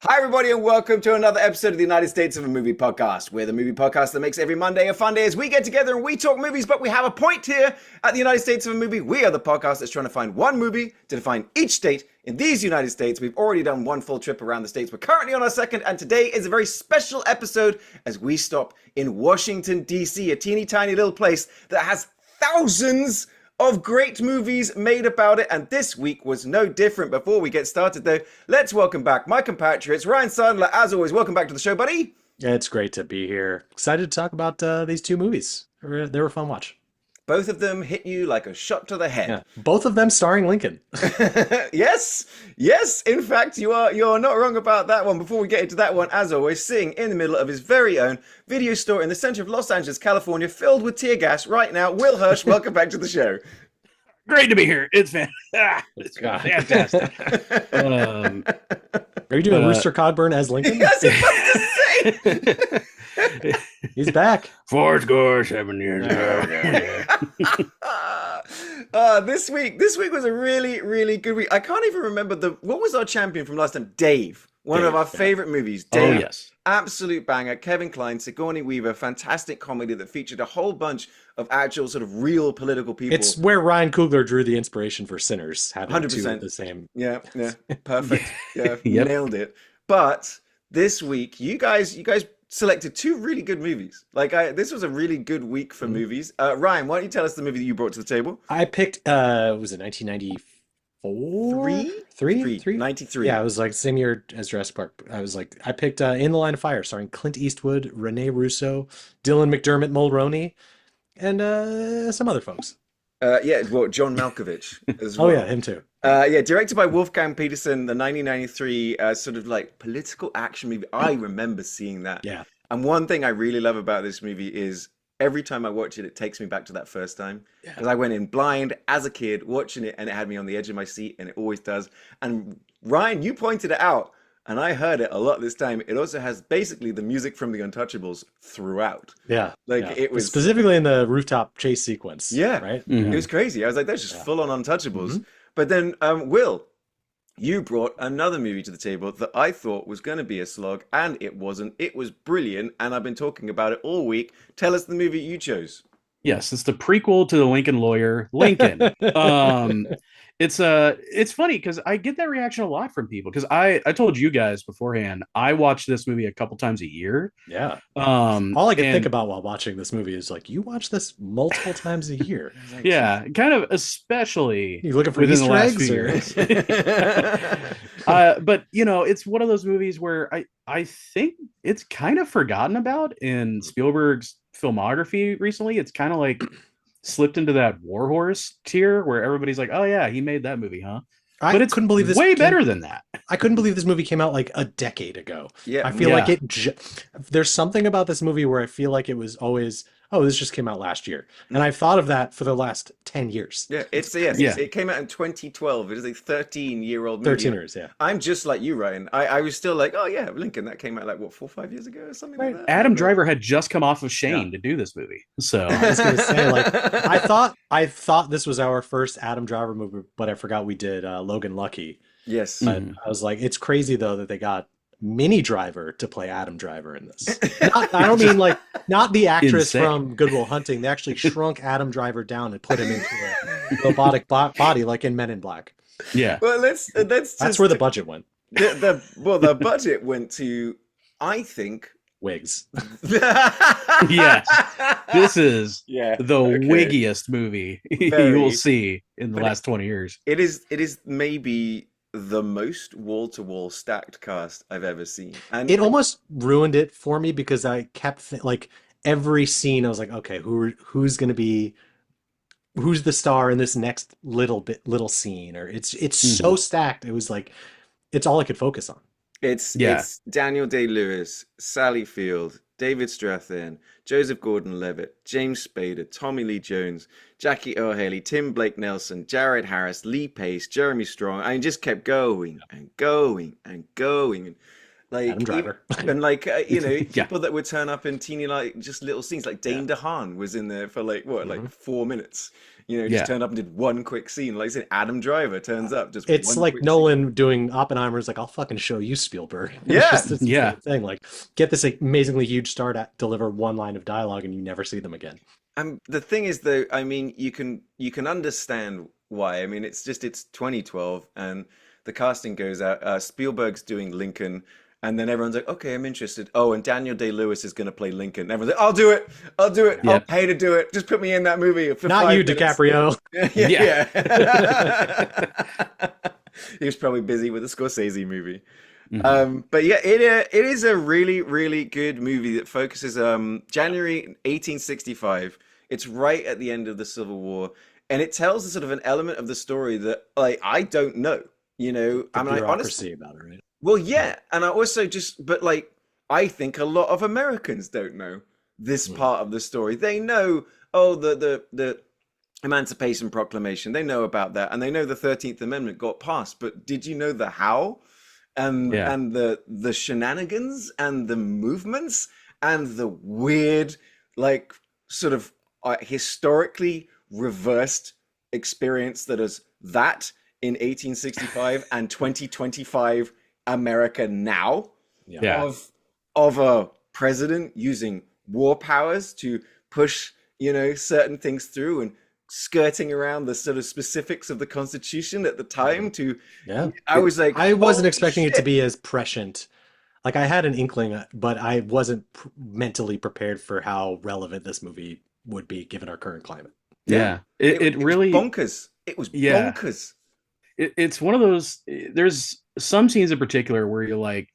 Hi, everybody, and welcome to another episode of the United States of a Movie podcast. We're the movie podcast that makes every Monday a fun day as we get together and we talk movies, but we have a point here at the United States of a Movie. We are the podcast that's trying to find one movie to define each state in these United States. We've already done one full trip around the states. We're currently on our second, and today is a very special episode as we stop in Washington, D.C., a teeny tiny little place that has thousands of great movies made about it, and this week was no different. Before we get started, though, let's welcome back my compatriots, Ryan Sandler. As always, welcome back to the show, buddy. Yeah, it's great to be here. Excited to talk about these two movies. They were a fun watch. Both of them hit you like a shot to the head. Yeah. Both of them starring Lincoln. Yes. In fact, you're not wrong about that one. Before we get into that one, as always, sitting in the middle of his very own video store in the center of Los Angeles, California, filled with tear gas right now, Will Hirsch. Welcome back to the show. Great to be here. It's fantastic. Are you doing Rooster Cogburn as Lincoln? Yes, I was about to say. He's back. 7 years ago. This week was a really, really good week. I can't even remember what was our champion from last time? Dave. One of our favorite movies. Dave. Oh, yes. Absolute banger. Kevin Kline, Sigourney Weaver, fantastic comedy that featured a whole bunch of actual sort of real political people. It's where Ryan Coogler drew the inspiration for Sinners. Having 100%. two of the same. Yeah. Perfect. Yeah, Yep. Nailed it. But this week, you guys selected two really good movies. This was a really good week for movies. Ryan, why don't you tell us the movie that you brought to the table? I picked, was it 1994? Three? 93. Yeah, it was like same year as Jurassic Park. I picked In the Line of Fire, starring Clint Eastwood, Rene Russo, Dylan McDermott Mulroney, and some other folks. John Malkovich as well. Oh yeah, him too. Directed by Wolfgang Peterson, the 1993 sort of like political action movie. I remember seeing that. Yeah. And one thing I really love about this movie is every time I watch it, it takes me back to that first time. Because I went in blind as a kid watching it, and it had me on the edge of my seat, and it always does. And Ryan, you pointed it out, and I heard it a lot this time. It also has basically the music from The Untouchables throughout. Yeah. It was specifically in the rooftop chase sequence. Yeah. Right? Mm-hmm. It was crazy. I was like, that's just full on Untouchables. Mm-hmm. But then, Will, you brought another movie to the table that I thought was going to be a slog, and it wasn't. It was brilliant, and I've been talking about it all week. Tell us the movie you chose. Yes, it's the prequel to the Lincoln Lawyer, Lincoln. It's funny because I get that reaction a lot from people because I told you guys beforehand I watch this movie a couple times a year. Yeah. All I can think about while watching this movie is like, you watch this multiple times a year. Yeah, kind of especially you looking for within Easter the last eggs, few years. But it's one of those movies where I think it's kind of forgotten about in Spielberg's filmography recently. It's kind of like slipped into that Warhorse tier where everybody's like, oh yeah, he made that movie, huh? But it's couldn't believe this way better than that. I couldn't believe this movie came out like a decade ago. Yeah, I feel like there's something about this movie where I feel like it was always, this just came out last year. And I've thought of that for the last 10 years. Yeah, it came out in 2012. It is a 13-year-old movie. 13 years, yeah. I'm just like you, Ryan. I was still like, oh yeah, Lincoln, that came out like, 4 or 5 years ago or something like that? Adam Driver had just come off of Shane to do this movie. So I was going to say, I thought this was our first Adam Driver movie, but I forgot we did Logan Lucky. Yes. But I was like, it's crazy though that they got Minnie Driver to play Adam Driver in this. I don't mean like not the actress from Good Will Hunting. They actually shrunk Adam Driver down and put him into a robotic body like in Men in Black. Yeah. Well, that's where the budget went. The budget went to, I think, wigs. Yes. This is the wiggiest movie you will see in the last 20 years. It is maybe the most wall-to-wall stacked cast I've ever seen. And it almost ruined it for me because I kept like every scene I was like, okay, who's going to be, who's the star in this next little scene? Or it's so stacked. It was like, it's all I could focus on. It's Daniel Day-Lewis, Sally Field, David Strathairn, Joseph Gordon-Levitt, James Spader, Tommy Lee Jones, Jackie Earle Haley, Tim Blake Nelson, Jared Harris, Lee Pace, Jeremy Strong. I just kept going and going and going. And Adam Driver. And like, Yeah. people that would turn up in teeny, like, just little scenes. Like Dane DeHaan was in there for like, what, like 4 minutes. Just turned up and did one quick scene. Like I said, Adam Driver turns up. Just It's one like quick Nolan doing Oppenheimer's like, I'll fucking show you, Spielberg. Yeah. It's just the same thing. Like, get this amazingly huge star to deliver one line of dialogue and you never see them again. And the thing is, though, I mean, you can understand why. I mean, it's 2012 and the casting goes out. Spielberg's doing Lincoln. And then everyone's like, okay, I'm interested. Oh, and Daniel Day-Lewis is going to play Lincoln. Everyone's like, I'll do it. Yep. I'll pay to do it. Just put me in that movie for Not 5 you, minutes. DiCaprio. Yeah. He was probably busy with a Scorsese movie. But yeah, it is a really, really good movie that focuses January 1865. It's right at the end of the Civil War. And it tells a sort of an element of the story that like I don't know. I mean, I honestly about it, right? Well, yeah, and I also but like, I think a lot of Americans don't know this part of the story. They know, the Emancipation Proclamation. They know about that, and they know the 13th Amendment got passed. But did you know the how, and the shenanigans, and the movements, and the weird, like, sort of historically reversed experience that is that in 1865 and 2025. America now of a president using war powers to push certain things through and skirting around the sort of specifics of the Constitution at the time I was like, I wasn't expecting it to be as prescient. Like I had an inkling, but I wasn't mentally prepared for how relevant this movie would be given our current climate. It really was bonkers. It was bonkers. It's one of those, there's some scenes in particular where you're like,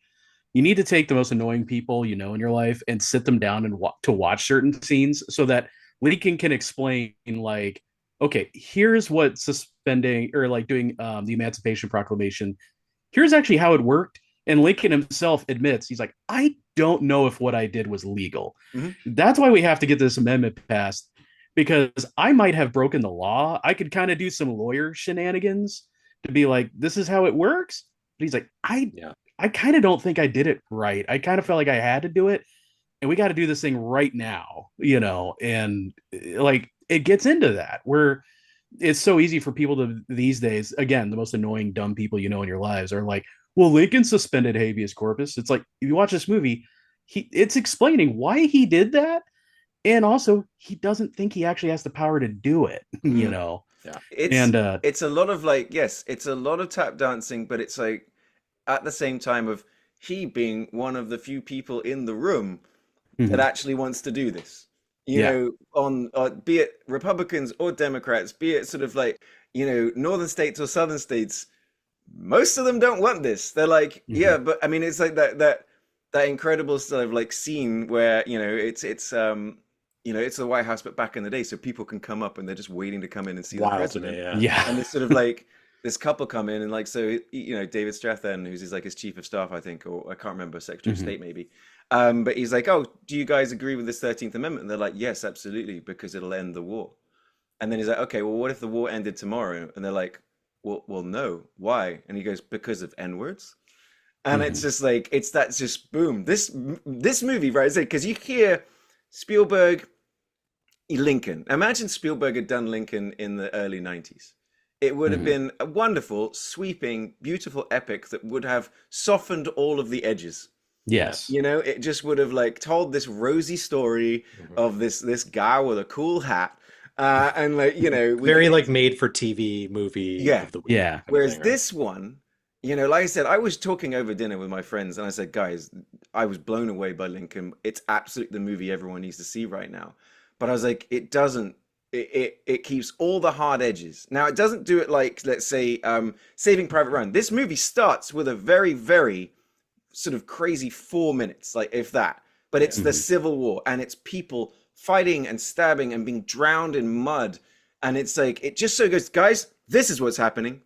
you need to take the most annoying people in your life and sit them down and to watch certain scenes so that Lincoln can explain, like, okay, here's what suspending or like doing the Emancipation Proclamation, here's actually how it worked. And Lincoln himself admits, he's like, I don't know if what I did was legal. That's why we have to get this amendment passed, because I might have broken the law. I could kind of do some lawyer shenanigans to be like, this is how it works. But he's like, I kind of don't think I did it right. I kind of felt like I had to do it, and we got to do this thing right now, and like it gets into that where it's so easy for people to these days, again, the most annoying dumb people in your lives are like, well, Lincoln suspended habeas corpus. It's like, if you watch this movie, it's explaining why he did that, and also he doesn't think he actually has the power to do it. It's a lot of like, yes, it's a lot of tap dancing, but it's like at the same time of he being one of the few people in the room that actually wants to do this. On be it Republicans or Democrats, be it sort of like northern states or southern states, most of them don't want this. They're like, but I mean, it's like that incredible sort of like scene where it's the White House, but back in the day, so people can come up and they're just waiting to come in and see the president. And it's sort of like this couple come in and like, so David Strathairn, who's his chief of staff, I think, or I can't remember, Secretary of State maybe. But he's like, oh, do you guys agree with this 13th Amendment? And they're like, yes, absolutely, because it'll end the war. And then he's like, okay, well, what if the war ended tomorrow? And they're like, well, no, why? And he goes, because of N-words. And it's just like, that's just boom. This movie, right? Because you hear Spielberg, Lincoln. Imagine Spielberg had done Lincoln in the early 90s. It would have been a wonderful, sweeping, beautiful epic that would have softened all of the edges. Yes. It just would have like told this rosy story of this guy with a cool hat. And like, very like made for TV movie. Of the week. Whereas this one, like I said, I was talking over dinner with my friends and I said, guys, I was blown away by Lincoln. It's absolutely the movie everyone needs to see right now. But I was like, it doesn't, it keeps all the hard edges. Now, it doesn't do it like, let's say, Saving Private Ryan. This movie starts with a very, very sort of crazy 4 minutes, like if that. But it's the Civil War and it's people fighting and stabbing and being drowned in mud. And it's like, it just so goes, guys, this is what's happening.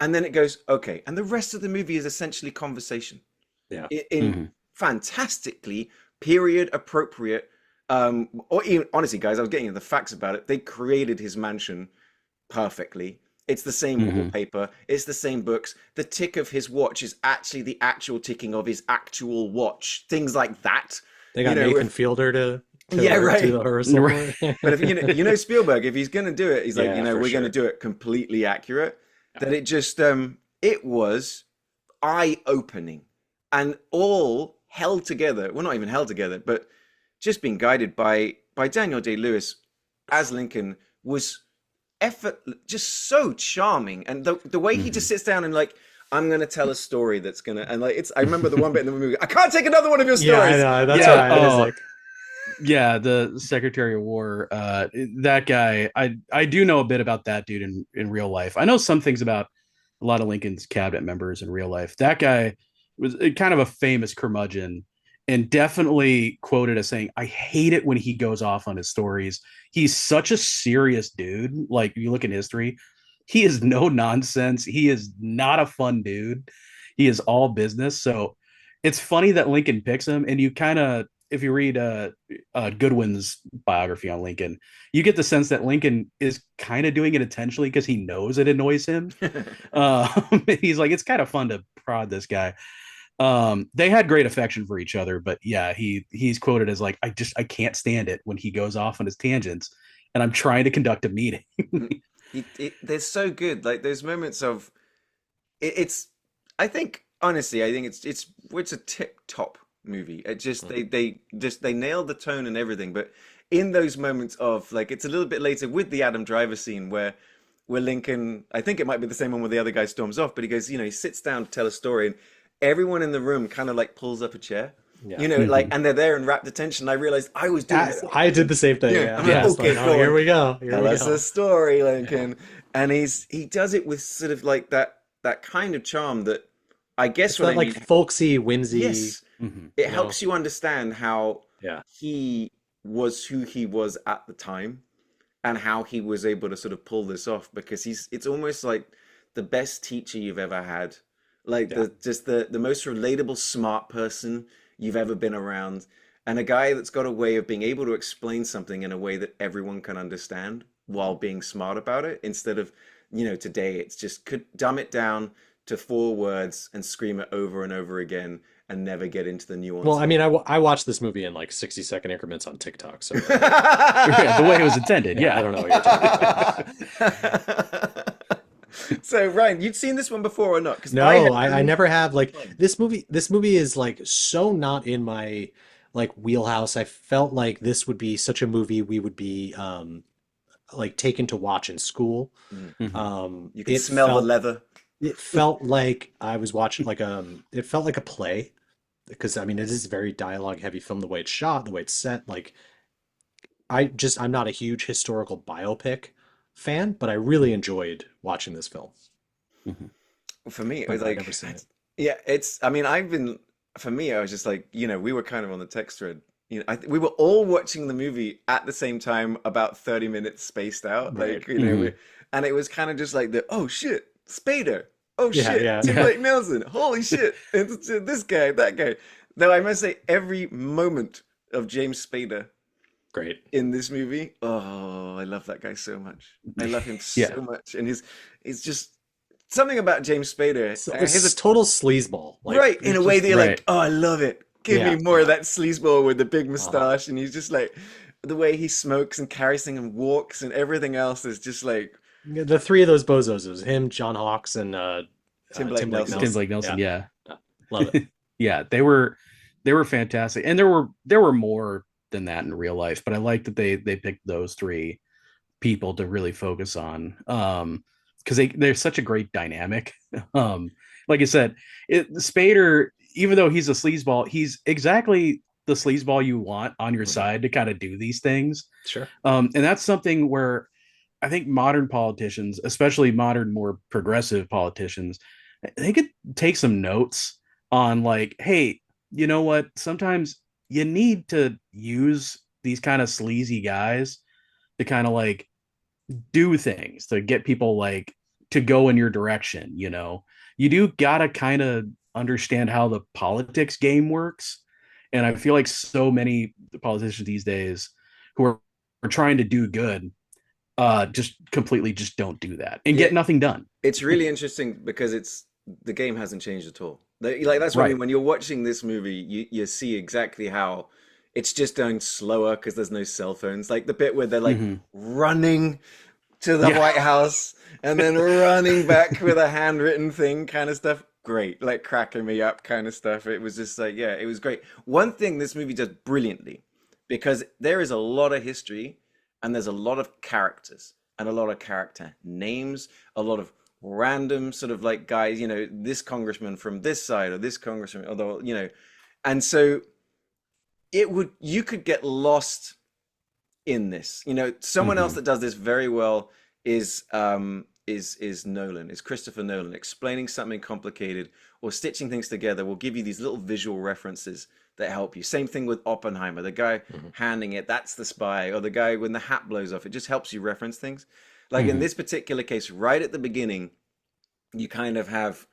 And then it goes, okay. And the rest of the movie is essentially conversation. In fantastically period appropriate. Or even honestly, guys, I was getting into the facts about it. They created his mansion perfectly. It's the same wallpaper. It's the same books. The tick of his watch is actually the actual ticking of his actual watch. Things like that. They got Nathan Fielder to yeah, right. do the rehearsal. But if you know Spielberg, if he's gonna do it, he's like, Yeah, for we're sure. gonna do it completely accurate. That it just it was eye-opening and all held together. Well, not even held together, but just being guided by Daniel Day-Lewis as Lincoln was just so charming, and the way he just sits down and like, I'm gonna tell a story that's gonna, and like I remember the one bit in the movie, I can't take another one of your stories. Yeah, I know. That's right. It was like, yeah, the Secretary of War, that guy. I do know a bit about that dude in real life. I know some things about a lot of Lincoln's cabinet members in real life. That guy was kind of a famous curmudgeon, and definitely quoted as saying, "I hate it when he goes off on his stories. He's such a serious dude. Like, you look in history, he is no nonsense. He is not a fun dude. He is all business." So it's funny that Lincoln picks him, and you kind of, if you read Goodwin's biography on Lincoln, you get the sense that Lincoln is kind of doing it intentionally because he knows it annoys him. He's like, it's kind of fun to prod this guy. They had great affection for each other, but yeah, he's quoted as like, I can't stand it when he goes off on his tangents, and I'm trying to conduct a meeting. They're so good. Like those moments of it's. I think honestly, I think it's a tip top movie. It just they nailed the tone and everything. But in those moments of like, it's a little bit later with the Adam Driver scene where Lincoln, I think it might be the same one where the other guy storms off, but he goes, he sits down to tell a story, and everyone in the room kind of like pulls up a chair. Yeah. Like, and they're there in rapt attention. I realized I was doing it. I did the same thing. Yeah. I'm like, okay, like, here we go. Tell us a story, Lincoln. And he does it with sort of like that kind of charm that I guess it's like folksy, whimsy. Yes. It helps you understand how he was who he was at the time and how he was able to sort of pull this off, because it's almost like the best teacher you've ever had. Like the most relatable, smart person you've ever been around, and a guy that's got a way of being able to explain something in a way that everyone can understand while being smart about it, instead of, today it's just could dumb it down to 4 words and scream it over and over again and never get into the nuance. Well, I mean, I watched this movie in like 60-second increments on TikTok, so the way it was intended. Yeah, I don't know what you're talking about. So Ryan, you'd seen this one before or not? No, I never have. Like, this movie is like so not in my like wheelhouse. I felt like this would be such a movie we would be like taken to watch in school. You can smell the leather. It felt like I was watching like it felt like a play, because I mean it is a very dialogue heavy film, the way it's shot, the way it's set. Like, I'm not a huge historical biopic fan, but I really enjoyed watching this film. For me, it was like, for me, I was just like, we were kind of on the text thread. We were all watching the movie at the same time, about 30 minutes spaced out. Right. Like, and it was kind of just like oh shit, Spader. Oh shit, Timberlake Nelson. Holy shit, it's this guy, that guy. Though I must say, every moment of James Spader Great in this movie. Oh, I love that guy so much. I love him so much, and he's just something about James Spader. He's a total sleazeball, like, right? In a way that you're like, oh, I love it. Give me more of that sleazeball with the big mustache, and he's just like the way he smokes and carries things and walks and everything else is just like the 3 of those bozos. It was him, John Hawkes, and Timberlake Nelson. Timberlake Nelson, yeah. Love it. Yeah, they were fantastic, and there were more than that in real life, but I like that they picked those 3 people to really focus on, because they're such a great dynamic. Like I said, Spader, even though he's a sleazeball, he's exactly the sleazeball you want on your side to kind of do these things. Sure. And that's something where I think modern politicians, especially modern, more progressive politicians, they could take some notes on like, hey, you know what? Sometimes you need to use these kind of sleazy guys to kind of like do things to get people like to go in your direction. You do gotta kind of understand how the politics game works And I feel like so many politicians these days who are trying to do good just completely just don't do that and Yeah, get nothing done. it's really interesting because the game hasn't changed at all. Like that's what I mean. Right. When you're watching this movie, you see exactly how it's just going slower because there's no cell phones. Like the bit where they're like Hmm. running to the Yeah. White House and then running back with a handwritten thing kind of stuff. Great, like cracking me up kind of stuff. It was just like, yeah, it was great. One thing this movie does brilliantly, because there is a lot of history and there's a lot of characters and a lot of character names, a lot of random sort of like guys, this congressman from this side or this congressman, although, and so you could get lost in this. Someone else Hmm. that does this very well is Nolan, is Christopher Nolan. Explaining something complicated or stitching things together will give you these little visual references that help you. Same thing with Oppenheimer, the guy handing it, that's the spy, or the guy when the hat blows off. It just helps you reference things. Like in Hmm. this particular case, right at the beginning, you kind of have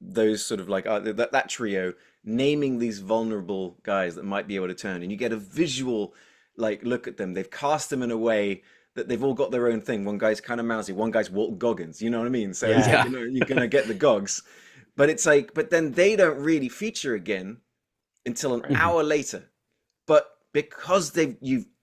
those sort of like that trio naming these vulnerable guys that might be able to turn, and you get a visual like look at them. They've cast them in a way that they've all got their own thing. One guy's kind of mousy, one guy's Walton Goggins. You know what I mean? So it's Yeah. like, you're gonna get the Gogs, but it's like, but then they don't really feature again until an Right. hour later. But because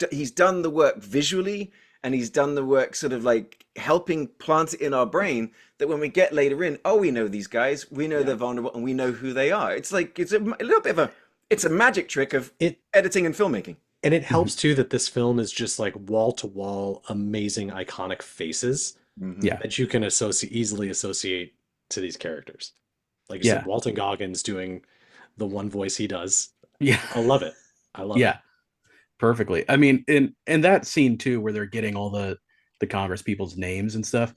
he's done the work visually and he's done the work sort of like helping plant it in our brain that when we get later in, oh, we know these guys, we know they're vulnerable, and we know who they are. It's like it's a little bit of it's a magic trick of It editing and filmmaking. and it Hmm. helps too that this film is just like wall to wall amazing iconic faces Hmm. Yeah. that you can easily associate to these characters. Like you Yeah. said, Walton Goggins doing the one voice he does. Yeah. I love it. I love Yeah. Perfectly. I mean, in that scene too, where they're getting all the Congress people's names and stuff,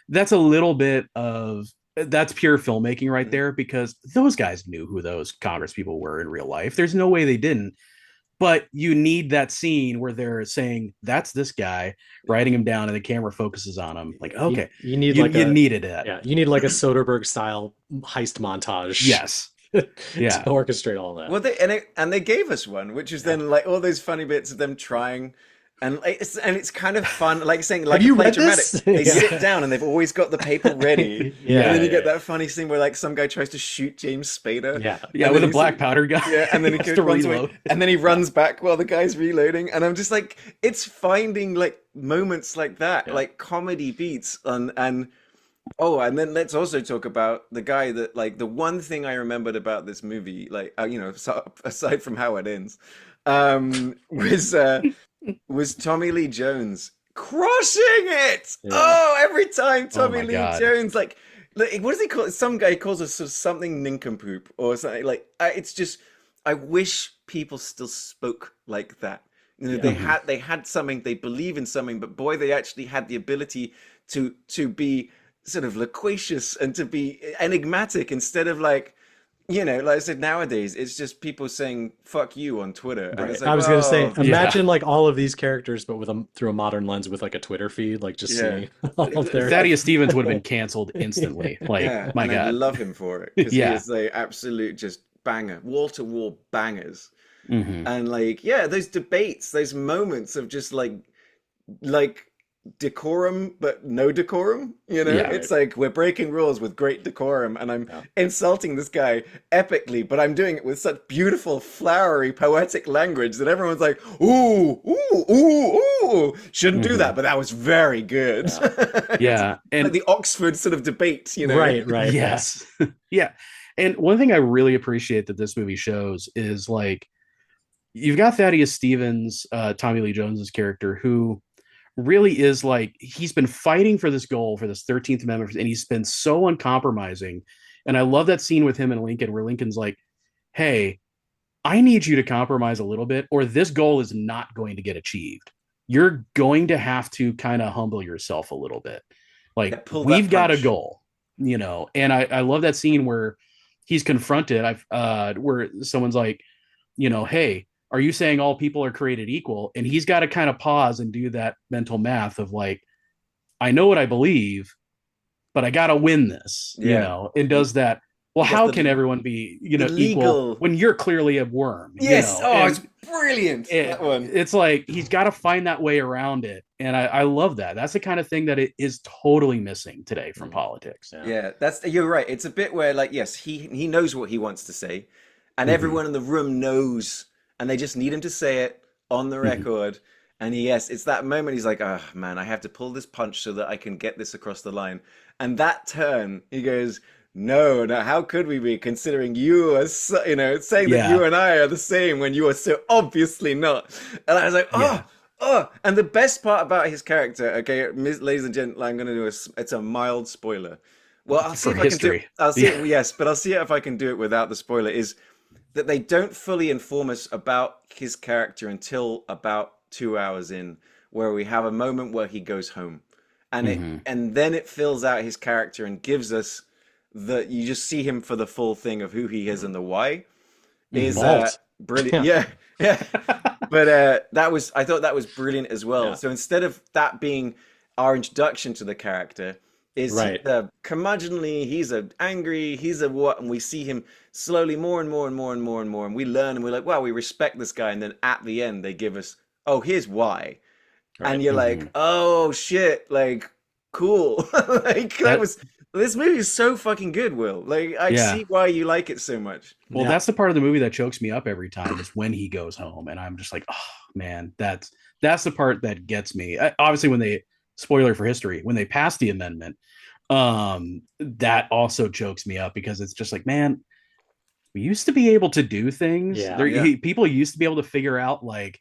that's a little bit of that's pure filmmaking right there, because those guys knew who those Congress people were in real life. There's no way they didn't. But you need that scene where they're saying that's this guy, writing him down, and the camera focuses on him. Like, it. You, okay, you need you like you a needed that. yeah, you need like a Soderbergh style heist montage Yes. to Yeah. orchestrate all that. Well, they gave us one, which is then like all those funny bits of them trying, and it's kind of fun, like saying like Have you a play read dramatic. this? They Yeah. sit down and they've always got the paper ready, Yeah, and then you get yeah. that funny scene where like some guy tries to shoot James Spader, Yeah. Yeah, and with then a he's black like- powder gun. yeah, and then he has to runs away, reload. and then he runs back while the guy's reloading, and I'm just like, it's finding like moments like that, Yeah. like comedy beats, and oh, and then let's also talk about the guy that, like, the one thing I remembered about this movie, like, aside from how it ends, um, was uh, was Tommy Lee Jones crushing it. Yeah. Oh, every time Oh Tommy my Lee God. Jones, like, what does he call it? Some guy calls us sort of something nincompoop or something. Like, it's just, I wish people still spoke like that. Yeah. They had something, they believe in something, but boy, they actually had the ability to be sort of loquacious and to be enigmatic instead of like, like I said, nowadays it's just people saying "fuck you" on Twitter, and Right. it's like, I was gonna say, well, imagine like all of these characters, but with through a modern lens with like a Twitter feed, like just Yeah. seeing all of their. Thaddeus Stevens would have been canceled instantly. Like, yeah, my and God. I love him for it because Yeah. he is the absolute just banger, wall to wall bangers, Mhm. and like those debates, those moments of just like decorum but no decorum, Yeah. it's like we're breaking rules with great decorum, and I'm Yeah. insulting this guy epically, but I'm doing it with such beautiful flowery poetic language that everyone's like, ooh, ooh, ooh, ooh, shouldn't do that, but that was very good. Yeah. Like And the Oxford sort of debate, Right, right. yes. Yeah. And one thing I really appreciate that this movie shows is like you've got Thaddeus Stevens, Tommy Lee Jones's character, who really is like he's been fighting for this goal for this 13th Amendment, and he's been so uncompromising. And I love that scene with him and Lincoln, where Lincoln's like, "Hey, I need you to compromise a little bit, or this goal is not going to get achieved. You're going to have to kind of humble yourself a little bit. Yeah, Like, pull that we've got a punch. goal, And I love that scene where he's confronted. Where someone's like, hey, are you saying all people are created equal? And he's got to kind of pause and do that mental math of like, I know what I believe, but I got to win this, Yeah. and does that Well, he does how can everyone be, the equal legal. when you're clearly a worm? Yes. Oh, And it's brilliant, that one. it's like he's got to find that way around it, and I love that. That's the kind of thing that it is totally missing today from politics. Yeah. Yeah, you're right. It's a bit where like yes, he knows what he wants to say, and Mhm. everyone in the room knows, and they just need him to say it on the Mhm. record. And yes, it's that moment he's like, oh man, I have to pull this punch so that I can get this across the line. And that turn, he goes, no, no, how could we be considering you as saying that Yeah. you and I are the same when you are so obviously not. And I was like, Yeah. oh, oh. And the best part about his character, okay, ladies and gentlemen, I'm gonna do it's a mild spoiler. Well, I'll see For if I can do. history. I'll see. Yeah. Yes, but I'll see if I can do it without the spoiler. Is that they don't fully inform us about his character until about 2 hours in, where we have a moment where he goes home, and Mhm. then it fills out his character and gives us you just see him for the full thing of who he is and the why Mhm. is Vault. brilliant. Yeah. Yeah, yeah. But I thought that was brilliant as well. Yeah. So instead of that being our introduction to the character, is Right. he's a curmudgeonly, he's a angry, he's a what, and we see him slowly more and more and more and more and more, and we learn and we're like, wow, we respect this guy, and then at the end they give us, oh, here's why, and Right. you're like, Mhm. oh shit, like cool, like that That was this movie is so fucking good, Will. Like I yeah. see why you like it so much. Well, Yeah. that's the part of the movie that chokes me up every time is when he goes home, and I'm just like, oh man, that's the part that gets me. Obviously, when they spoiler for history, when they pass the amendment, that also chokes me up because it's just like, man, we used to be able to do things. Yeah. There, Yeah, people used to be able to figure out like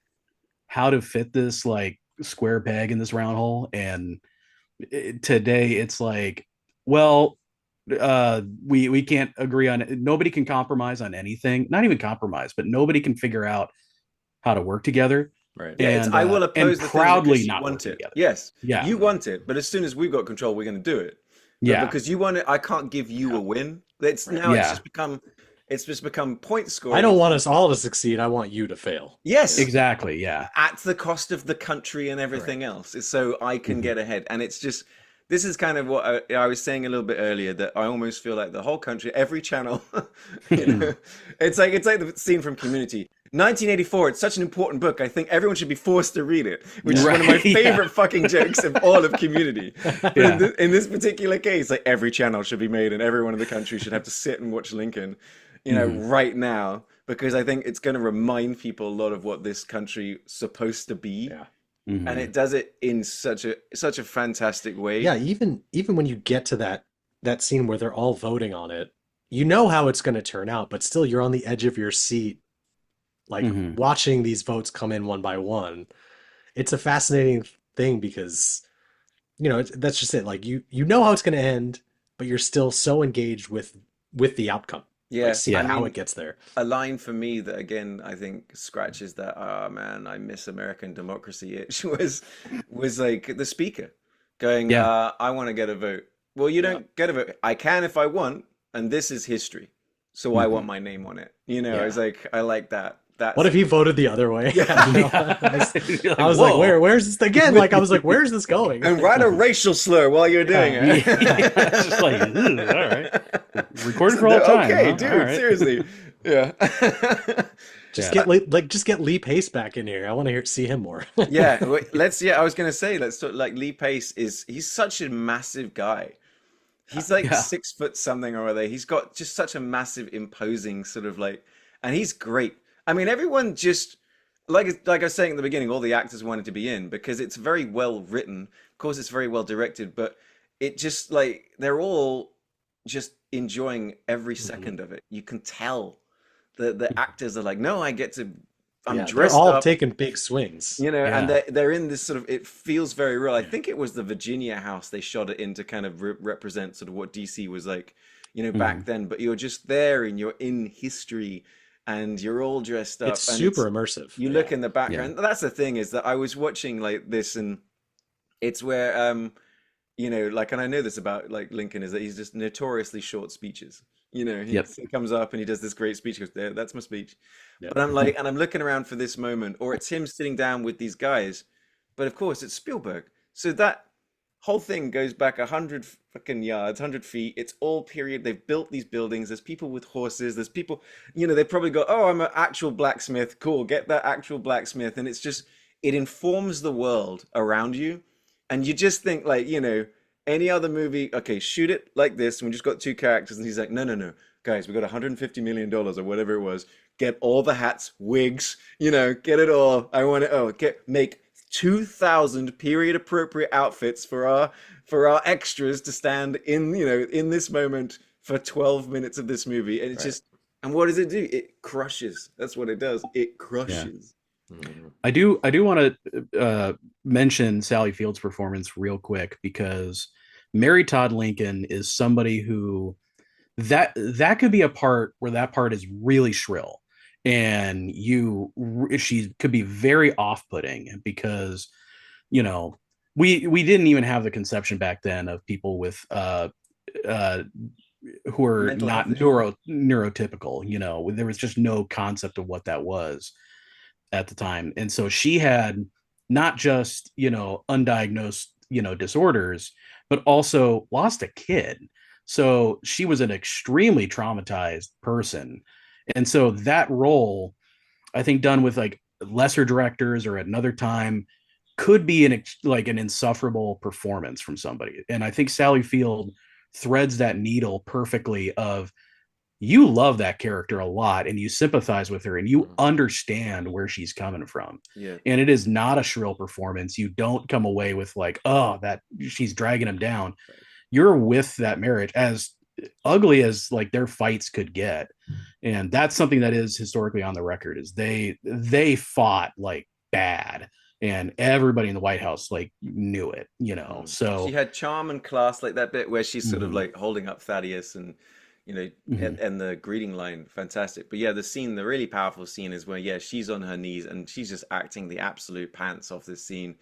how to fit this like square peg in this round hole, and today it's like, well, we can't agree on it. Nobody can compromise on anything. Not even compromise, but nobody can figure out how to work together Right. yeah. It's I will and oppose the thing proudly because you not want working it. together. Yes, Yeah, you want it, but as soon as we've got control, we're going to do it. But yeah, because you want it, I can't give you a win. It's Right. now yeah, it's just become point I scoring. don't want us all to succeed. I want you to fail. Yes, exactly. Yeah, at the cost of the country and everything Correct. else, so I can Mhm. get ahead. And it's just this is kind of what I was saying a little bit earlier that I almost feel like the whole country, every channel, it's like the scene from Community. 1984. It's such an important book. I think everyone should be forced to read it, which is one of my Right, yeah. favorite fucking jokes of all of Community. But Yeah. in this particular case, like every channel should be made, and everyone in the country should have to sit and watch Lincoln, Mhm. right now, because I think it's going to remind people a lot of what this country is supposed to be, Yeah. and Mhm. it does it in such a fantastic way. Yeah, even when you get to that scene where they're all voting on it, you know how it's going to turn out, but still you're on the edge of your seat, like Mhm. watching these votes come in one by one. It's a fascinating thing because that's just it. Like you know how it's going to end, but you're still so engaged with the outcome, like Yeah, seeing I Yeah. how it mean, gets there. a line for me that again I think scratches that man, I miss American democracy itch was like the speaker going, Yeah. I want to get a vote. Well, you Yeah. don't get a vote. I can if I want, and this is history, so I want Mhm. my name on it. It's Yeah. like I like that. What That's if he voted the other way? yeah. You're I like, was like, whoa. where's this again? Like I was like, where's this going? And write a racial slur while you're doing Yeah. it. Yeah, it's just like, all right. Recorded for all time. Okay, Huh? dude, All right. seriously. Yeah. Just Yeah. just get Lee Pace back in here. I want to see him more. Yeah, I was gonna say, let's talk like Lee Pace he's such a massive guy. He's like Yeah. 6 foot something or other. He's got just such a massive, imposing sort of like, and he's great. I mean, everyone just like I was saying at the beginning, all the actors wanted to be in because it's very well written. Of course, it's very well directed, but it just like they're all just enjoying every Mhm. second of it. You can tell the actors are like, no, I'm Yeah, they're dressed all up, taking big swings. and Yeah. they're in this sort of, it feels very real. I think it was the Virginia house they shot it in to kind of represent sort of what DC was like, back Mhm. then. But you're just there and you're in history and you're all dressed up It's and super immersive. you Yeah. look in the Yeah. background. That's the thing is that I was watching like this and it's where like, and I know this about like Lincoln is that he's just notoriously short speeches. Yep. He comes up and he does this great speech. He goes, there, that's my speech. Yeah. But I'm like, and I'm looking around for this moment, or it's him sitting down with these guys. But of course, it's Spielberg. So that whole thing goes back 100 fucking yards, 100 feet. It's all period. They've built these buildings. There's people with horses. There's people, they've probably got, oh, I'm an actual blacksmith. Cool, get that actual blacksmith. And it's just, it informs the world around you. And you just think, like, any other movie, okay, shoot it like this. And we just got two characters. And he's like, no, no, no. Guys, we got $150 million or whatever it was. Get all the hats, wigs, get it all. I want to, make 2,000 period appropriate outfits for our extras to stand in in this moment for 12 minutes of this movie, and it's just, and what does it do? It crushes. That's what it does. It crushes. Yeah. I do want to mention Sally Field's performance real quick, because Mary Todd Lincoln is somebody who that could be a part where that part is really shrill, and she could be very off-putting, because we didn't even have the conception back then of people with who are Mental not neurotypical. There was just no concept of what that was at the time. And so she had not just undiagnosed disorders, but also lost a kid. So she was an extremely traumatized person. And so that role, I think, done with like lesser directors or at another time, could be an insufferable performance from somebody. And I think Sally Field threads that needle perfectly of, you love that character a lot and you sympathize with her and you understand where she's coming from. Yeah. And it is not a shrill performance. You don't come away with like, oh, that she's dragging him down. You're with that marriage, as ugly as like their fights could get. And that's something that is historically on the record, is they fought like bad, and everybody in the White House like knew it, So she had charm and class, like that bit where she's sort of like holding up Thaddeus and and the greeting line, fantastic. But yeah, the really powerful scene is where she's on her knees and she's just acting the absolute pants off this scene.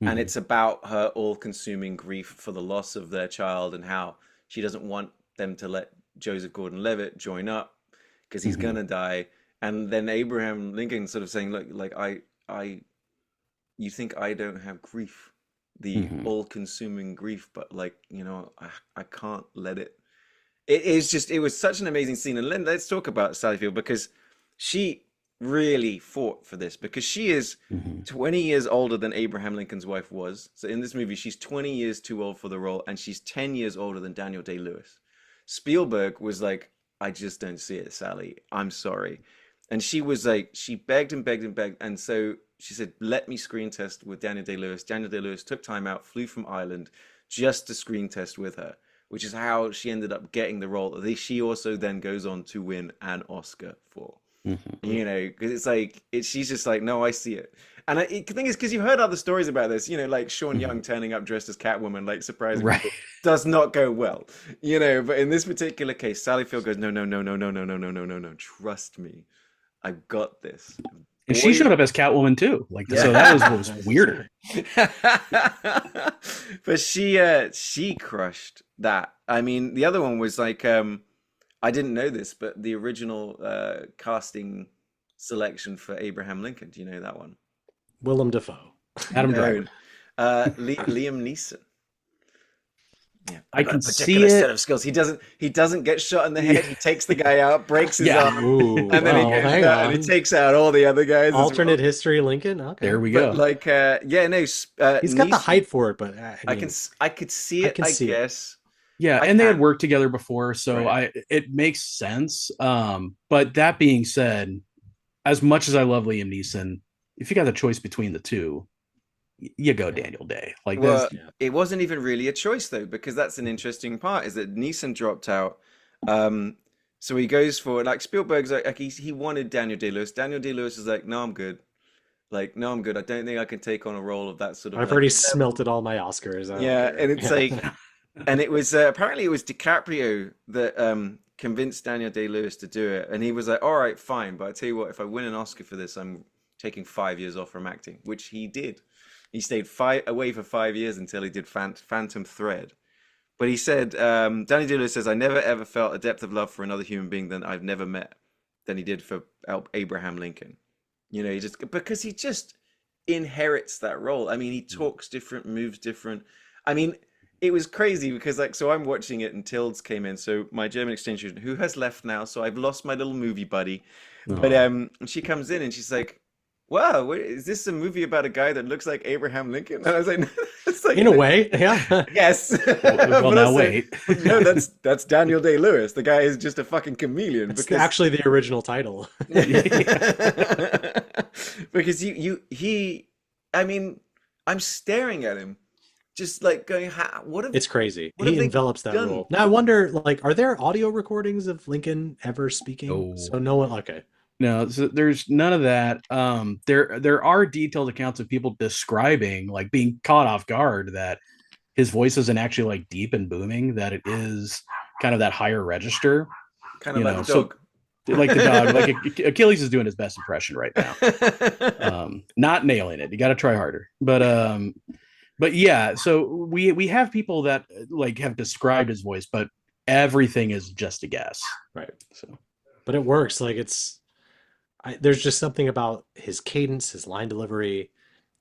And it's about her all-consuming grief for the loss of their child, and how she doesn't want them to let Joseph Gordon-Levitt join up because he's gonna die. And then Abraham Lincoln sort of saying, look, like you think I don't have grief, the all-consuming grief, but like, I can't let it. It was such an amazing scene. And let's talk about Sally Field, because she really fought for this, because she is 20 years older than Abraham Lincoln's wife was. So in this movie, she's 20 years too old for the role, and she's 10 years older than Daniel Day-Lewis. Spielberg was like, I just don't see it, Sally. I'm sorry. And she was like, she begged and begged and begged. And so she said, let me screen test with Daniel Day-Lewis. Daniel Day-Lewis took time out, flew from Ireland just to screen test with her, which is how she ended up getting the role that she also then goes on to win an Oscar for. Because it's like, she's just like, no, I see it. And the thing is, because you've heard other stories about this, like Sean Young turning up dressed as Catwoman, like surprising people, does not go well, But in this particular case, Sally Field goes, no, no, no, no, no, no, no, no, no, no, no, trust me, I've got this. And she showed up as Catwoman too, so that was what was weirder. But she crushed that. I mean, the other one was like, I didn't know this, but the original casting selection for Abraham Lincoln, do you know that one? Willem Dafoe. Adam Driver. Liam Neeson. Yeah, I can see it. it. Set of skills. He doesn't get shot in the head. He takes the guy out, breaks his arm, and then he goes out and he takes out all the other guys. Alternate history, Lincoln. Okay, there we go. But like, he's got Neeson, the height for it, but I could see it. I guess. Yeah, and they had worked together before, so it makes sense. But that being said, as much as I love Liam Neeson, if you got the choice between the two, you go Daniel Day. It wasn't even really a choice though, because that's an interesting part, is that Neeson dropped out. So he goes for, like, Spielberg's like he wanted Daniel Day-Lewis. Daniel Day-Lewis is like, no, I'm good. Like, no, I'm good. I don't think I can take on a role of that sort of. I've already smelted all my Oscars. And it's like, and it was apparently it was DiCaprio that convinced Daniel Day-Lewis to do it, and he was like, all right, fine, but I tell you what, if I win an Oscar for this, I'm taking 5 years off from acting, which he did. He stayed away for 5 years until he did Phantom Thread. But he said, Danny Day-Lewis says, I never ever felt a depth of love for another human being than I've never met than he did for Abraham Lincoln. Because he just inherits that role. I mean, he talks different, moves different. I mean, it was crazy because like, so I'm watching it and Tilds came in. So my German exchange student who has left now, so I've lost my little movie buddy. But Oh. she comes in and she's like, "Wow, is this a movie about a guy that looks like Abraham Lincoln?" And I was like, "It's like In a way, yeah. yes." Well, But now also, wait. no, that's Daniel Day-Lewis. The guy is just a fucking chameleon It's because actually the original title. because I mean, I'm staring at him, just like going, "What have It's crazy. what have He they envelops that done?" role. Now I wonder, like, are there audio recordings of Lincoln ever speaking? No. So no one. Okay, No, so there's none of that. There are detailed accounts of people describing like being caught off guard that his voice isn't actually like deep and booming, that it is kind of that higher register. Kind of You like know, the dog. like the dog, like Achilles is doing his best impression right now. Not nailing it. You got to try harder. But yeah, so we have people that like have described his voice, but everything is just a guess. right. So But it works. Like there's just something about his cadence, his line delivery,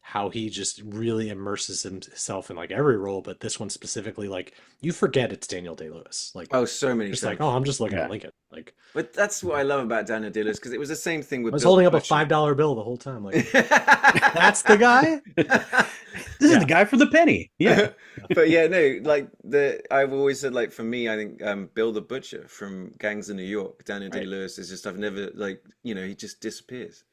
how he just really immerses himself in like every role, but this one specifically, like you forget it's Daniel Day-Lewis. Like Oh, so many it's times. like, oh, I'm just looking yeah. at Lincoln. Like But that's what I love about Daniel Day-Lewis because it was the same thing I with was Bill holding up a Butcher. $5 bill the whole time. Like that's the guy. this is Yeah. the guy for the penny. Yeah. But yeah, no, like I've always said, like for me, I think Bill the Butcher from Gangs of New York, Daniel Right. Day-Lewis is just I've never like he just disappears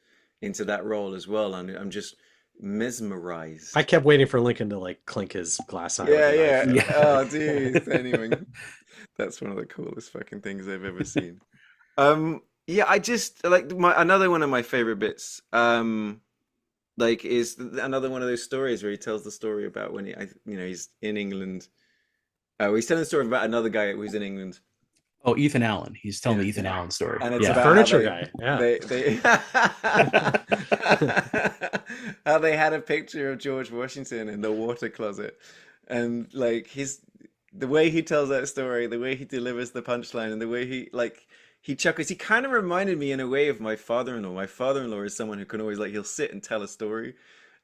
into that role as well, and I'm just mesmerized. I kept waiting for Lincoln to like clink his glass eye Yeah, with a yeah. knife. Yeah. Oh, dude. Anyway, that's one of the coolest fucking things I've ever seen. Yeah, I just like another one of my favorite bits. Like is another one of those stories where he tells the story about when he's in England. Oh, he's telling the story about another guy who's in England, Oh, Ethan Allen. He's telling the Yeah. Ethan Allen story. and it's Yeah. The about furniture how guy. Yeah. they how they had a picture of George Washington in the water closet, and like the way he tells that story, the way he delivers the punchline, and the way he chuckles. He kind of reminded me in a way of my father-in-law. My father-in-law is someone who can always like he'll sit and tell a story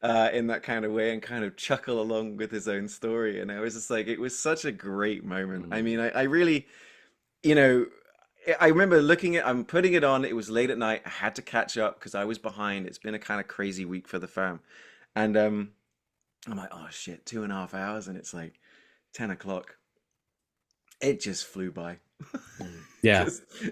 in that kind of way and kind of chuckle along with his own story. And I was just like, it was such a great moment. I mean, I really, you know, I remember I'm putting it on. It was late at night. I had to catch up because I was behind. It's been a kind of crazy week for the fam. And I'm like, oh shit, 2.5 hours. And it's like 10 o'clock. It just flew by. Yeah.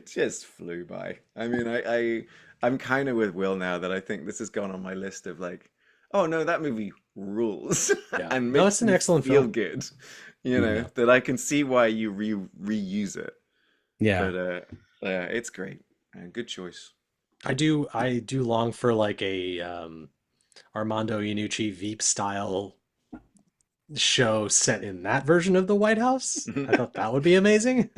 Just flew by. I mean, I'm kind of with Will now that I think this has gone on my list of like, oh no, that movie rules Yeah. and No, makes it's an me excellent feel film. good. You know, Yeah. that I can see why you reuse it. Yeah. But yeah, it's great. Good choice. I do long for like a Armando Iannucci Veep style show set in that version of the White House. I thought that would be amazing.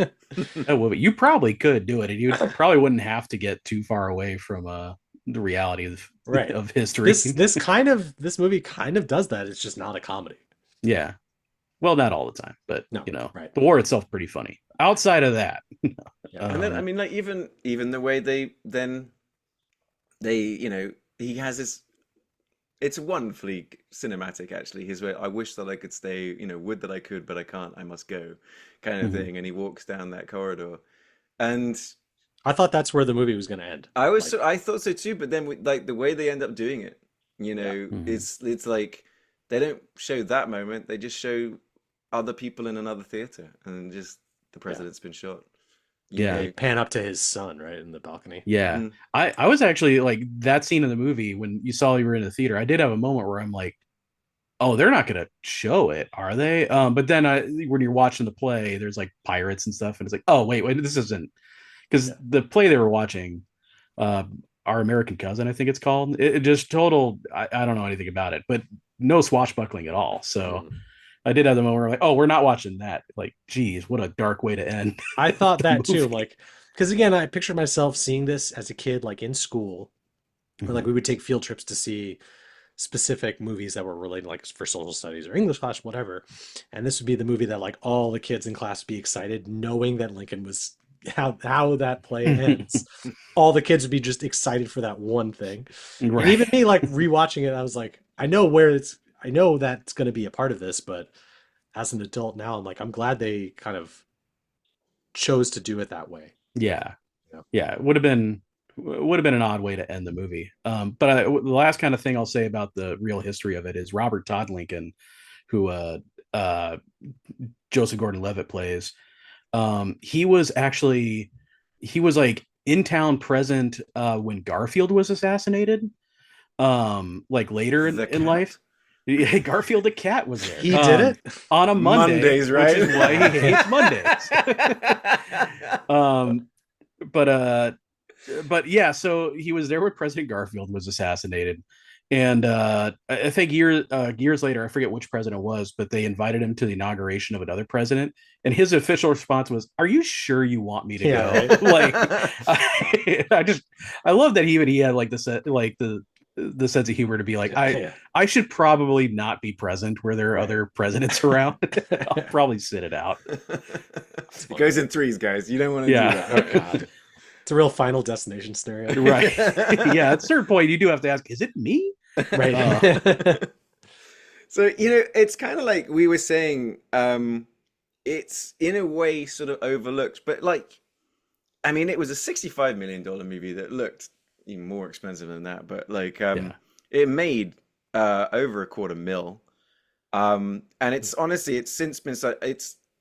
Oh, well, but you probably could do it, and you probably wouldn't have to get too far away from the reality Right. of history. This movie kind of does that. It's just not a comedy. Yeah. Well, not all the time, but No, right. the war itself pretty funny. Outside of that, Yeah. And then I Um, mean, like even the way they he has this. It's wonderfully cinematic, actually. His way, I wish that I could stay, would that I could, but I can't, I must go, kind of Mhm. thing. And he walks down that corridor. And I thought that's where the movie was going to end. I thought so too, but then like the way they end up doing it, Mhm. it's like they don't show that moment, they just show other people in another theater and just the president's been shot. Yeah. They pan up to his son, right, in the balcony. yeah. Mm. I was actually like that scene in the movie when you saw you were in the theater. I did have a moment where I'm like, oh, they're not going to show it, are they? But then when you're watching the play, there's like pirates and stuff, and it's like, oh, wait, this isn't because Yeah. the play they were watching, Our American Cousin, I think it's called. It just total. I don't know anything about it, but no swashbuckling at all. So Mhm. I did have the moment where like, oh, we're not watching that. Like, geez, what a dark way to end. I thought the that too. movie. Like, because again, I pictured myself seeing this as a kid, like in school, where like we would take field trips to see specific movies that were related, like for social studies or English class, whatever. And this would be the movie that like all the kids in class would be excited, knowing that Lincoln was how that play ends. All the kids would be just excited for that one thing. Right. And even me, like rewatching it, I was like, I know that's going to be a part of this, but as an adult now, and like I'm glad they kind of chose to do it that way. Yeah. Yeah. Yeah, it would have been an odd way to end the movie. But the last kind of thing I'll say about the real history of it is Robert Todd Lincoln, who uh, Joseph Gordon-Levitt plays. He was like in town present when Garfield was assassinated. Like later in life. Yeah, Garfield the cat was there. He did it on a Monday, Mondays, right? Which is why he hates Mondays. But yeah, so he was there when President Garfield was assassinated, and I think years later, I forget which president it was, but they invited him to the inauguration of another president, and his official response was, "Are you sure you want me to go?" Right. Like, I love that he had like the sense of humor to be like, I should probably not be present where there are other presidents around. I'll probably sit it out. It goes in threes, guys. You don't want to do that. Oh God. It's a real Final Destination scenario. Right. Yeah, at a certain point you do have to ask, is it me? Right. So, it's kind of like we were saying, it's in a way sort of overlooked, but like, I mean, it was a $65 million movie that looked even more expensive than that, but like, it made over $250,000. And it's honestly,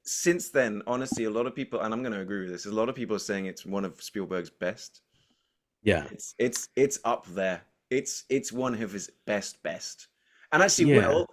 since then, honestly, a lot of people, and I'm going to agree with this, a lot of people are saying it's one of Spielberg's best. Yeah. It's up there. It's one of his best. And actually, Will,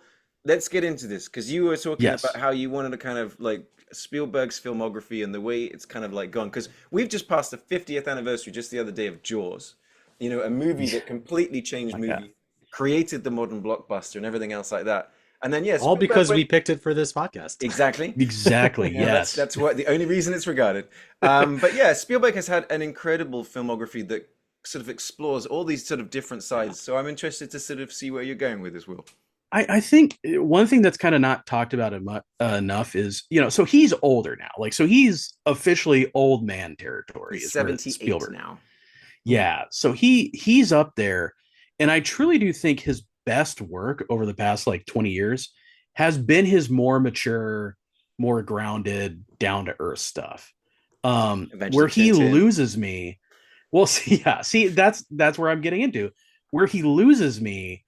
let's get into this, because you were talking about how you wanted to kind of like Spielberg's filmography and the way it's kind of like gone, because we've just passed the 50th anniversary just the other day of Jaws, a movie that completely changed movie, created the modern blockbuster and everything else like that. And then all because we picked it for this podcast. Exactly. Yes. That's what the only reason it's regarded. But yeah, Spielberg has had an incredible filmography that sort of explores all these sort of different sides. So I'm interested to sort of see where you're going with this, Will. I think one thing that's kind of not talked about enough is, so he's older now. Like, so he's officially old man territory. He's 78 now. Yeah. So he's up there. And I truly do think his best work over the past like 20 years has been his more mature, more grounded, down to earth stuff. Where he loses me. Well, see, that's where I'm getting into. Where he loses me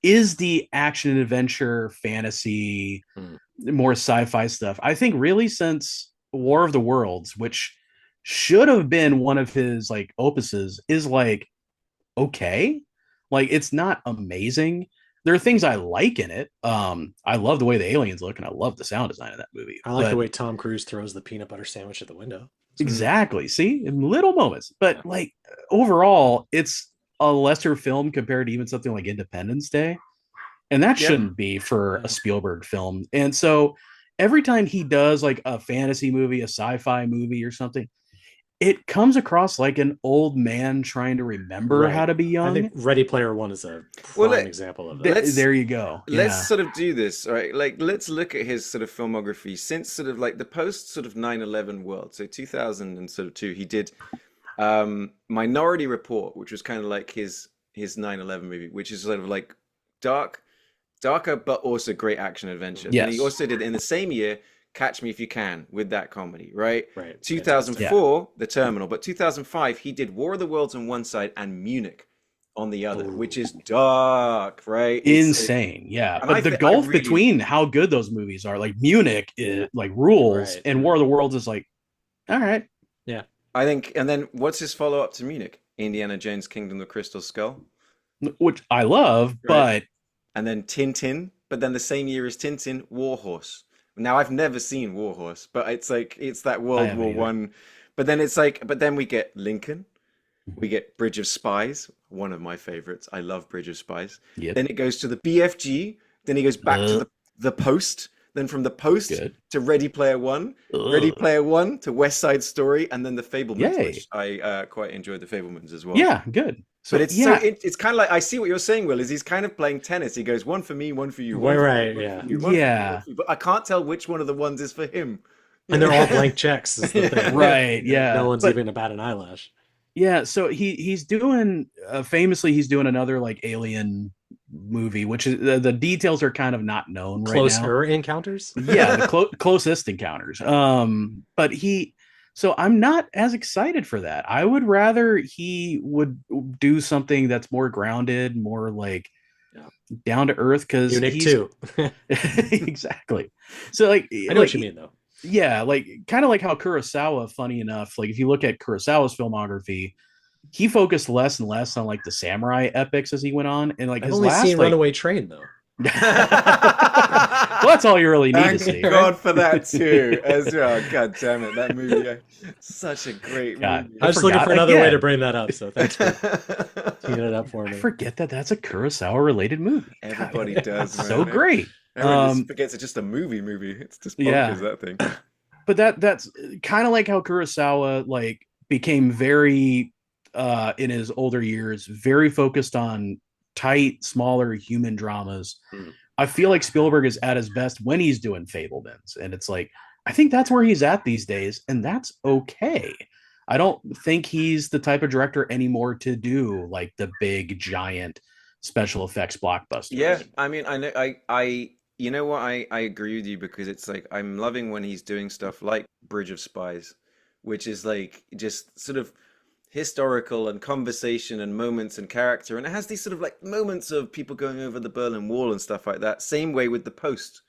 is the action and adventure, fantasy, more sci-fi stuff. I think really since War of the Worlds, which should have been one of his like opuses, is like okay. Like, it's not amazing. There are things I like in it. I love the way the aliens look, and I love the sound design of that movie. I like the way Tom Cruise throws the peanut butter sandwich at the window. Exactly. See, in little moments. But like overall, it's a lesser film compared to even something like Independence Day. And that shouldn't be for a Spielberg film. And so every time he does like a fantasy movie, a sci-fi movie or something, it comes across like an old man trying to remember how to be young. I think Ready Player One is a prime example of that. There you go. Let's sort of do this, all right? Like, let's look at his sort of filmography since sort of like the post sort of 9/11 world. So 2002, he did Minority Report, which was kind of like his 9/11 movie, which is sort of like darker, but also great action adventure. Yes. And he also did in the same year Catch Me If You Can with that comedy, right? 2004, fantastic. The Terminal. But 2005, he did War of the Worlds on one side and Munich on the other, which is dark, right? Insane, yeah. But the gulf between how good those movies are, like Munich is like rules, and War of the Worlds is like, all right. Yeah. I think, and then what's his follow-up to Munich? Indiana Jones, Kingdom of the Crystal Skull. Which I love, but... And then Tintin, but then the same year as Tintin, Warhorse. Now, I've never seen Warhorse, but it's like, it's that World War One. But then it's like, but then we get Lincoln. We get Bridge of Spies, one of my favorites. I love Bridge of Spies. Yep. Then it goes to the BFG. Then he goes back to the Post. Then from the Post to Ready Player One. Ready Player One to West Side Story. And then the Fablemans, which I quite enjoyed the Fablemans as well. Yeah, good. So, but it's kind of like, I see what you're saying, Will, is he's kind of playing tennis. He goes, one for me, one for you. But I can't tell which one of the ones is for him. And they're all blank checks. Is the thing. Right, yeah. No one's even about an eyelash. Yeah, so he's doing, famously, he's doing another like alien movie, which is the details are kind of not known right now. Closer encounters. Yeah, the closest encounters. But so I'm not as excited for that. I would rather he would do something that's more grounded, more like down to earth, because Munich he's too. exactly. So I know what you mean though. Yeah, like kind of like how Kurosawa, funny enough, like if you look at Kurosawa's filmography, he focused less and less on like the samurai epics as he went on, and like I've his only last seen Runaway Train though. well, that's all you really need to Thank see. God for that too, as well. God damn it, that movie, such a great God, movie. I was just looking for another way again. to bring that up, so thanks for teeing it up for I me. forget that that's a Kurosawa related movie. Everybody God, does, man. so great. Everyone just forgets it's just a movie. It's just bonkers, that thing. But that's kind of like how Kurosawa like became very in his older years very focused on tight, smaller human dramas. I feel like Spielberg is at his best when he's doing Fablemans, and it's like I think that's where he's at these days, and that's okay. I don't think he's the type of director anymore to do like the big giant special effects blockbusters. Yeah, I mean, I know, you know what, I agree with you, because it's like I'm loving when he's doing stuff like Bridge of Spies, which is like just sort of historical and conversation and moments and character, and it has these sort of like moments of people going over the Berlin Wall and stuff like that. Same way with The Post.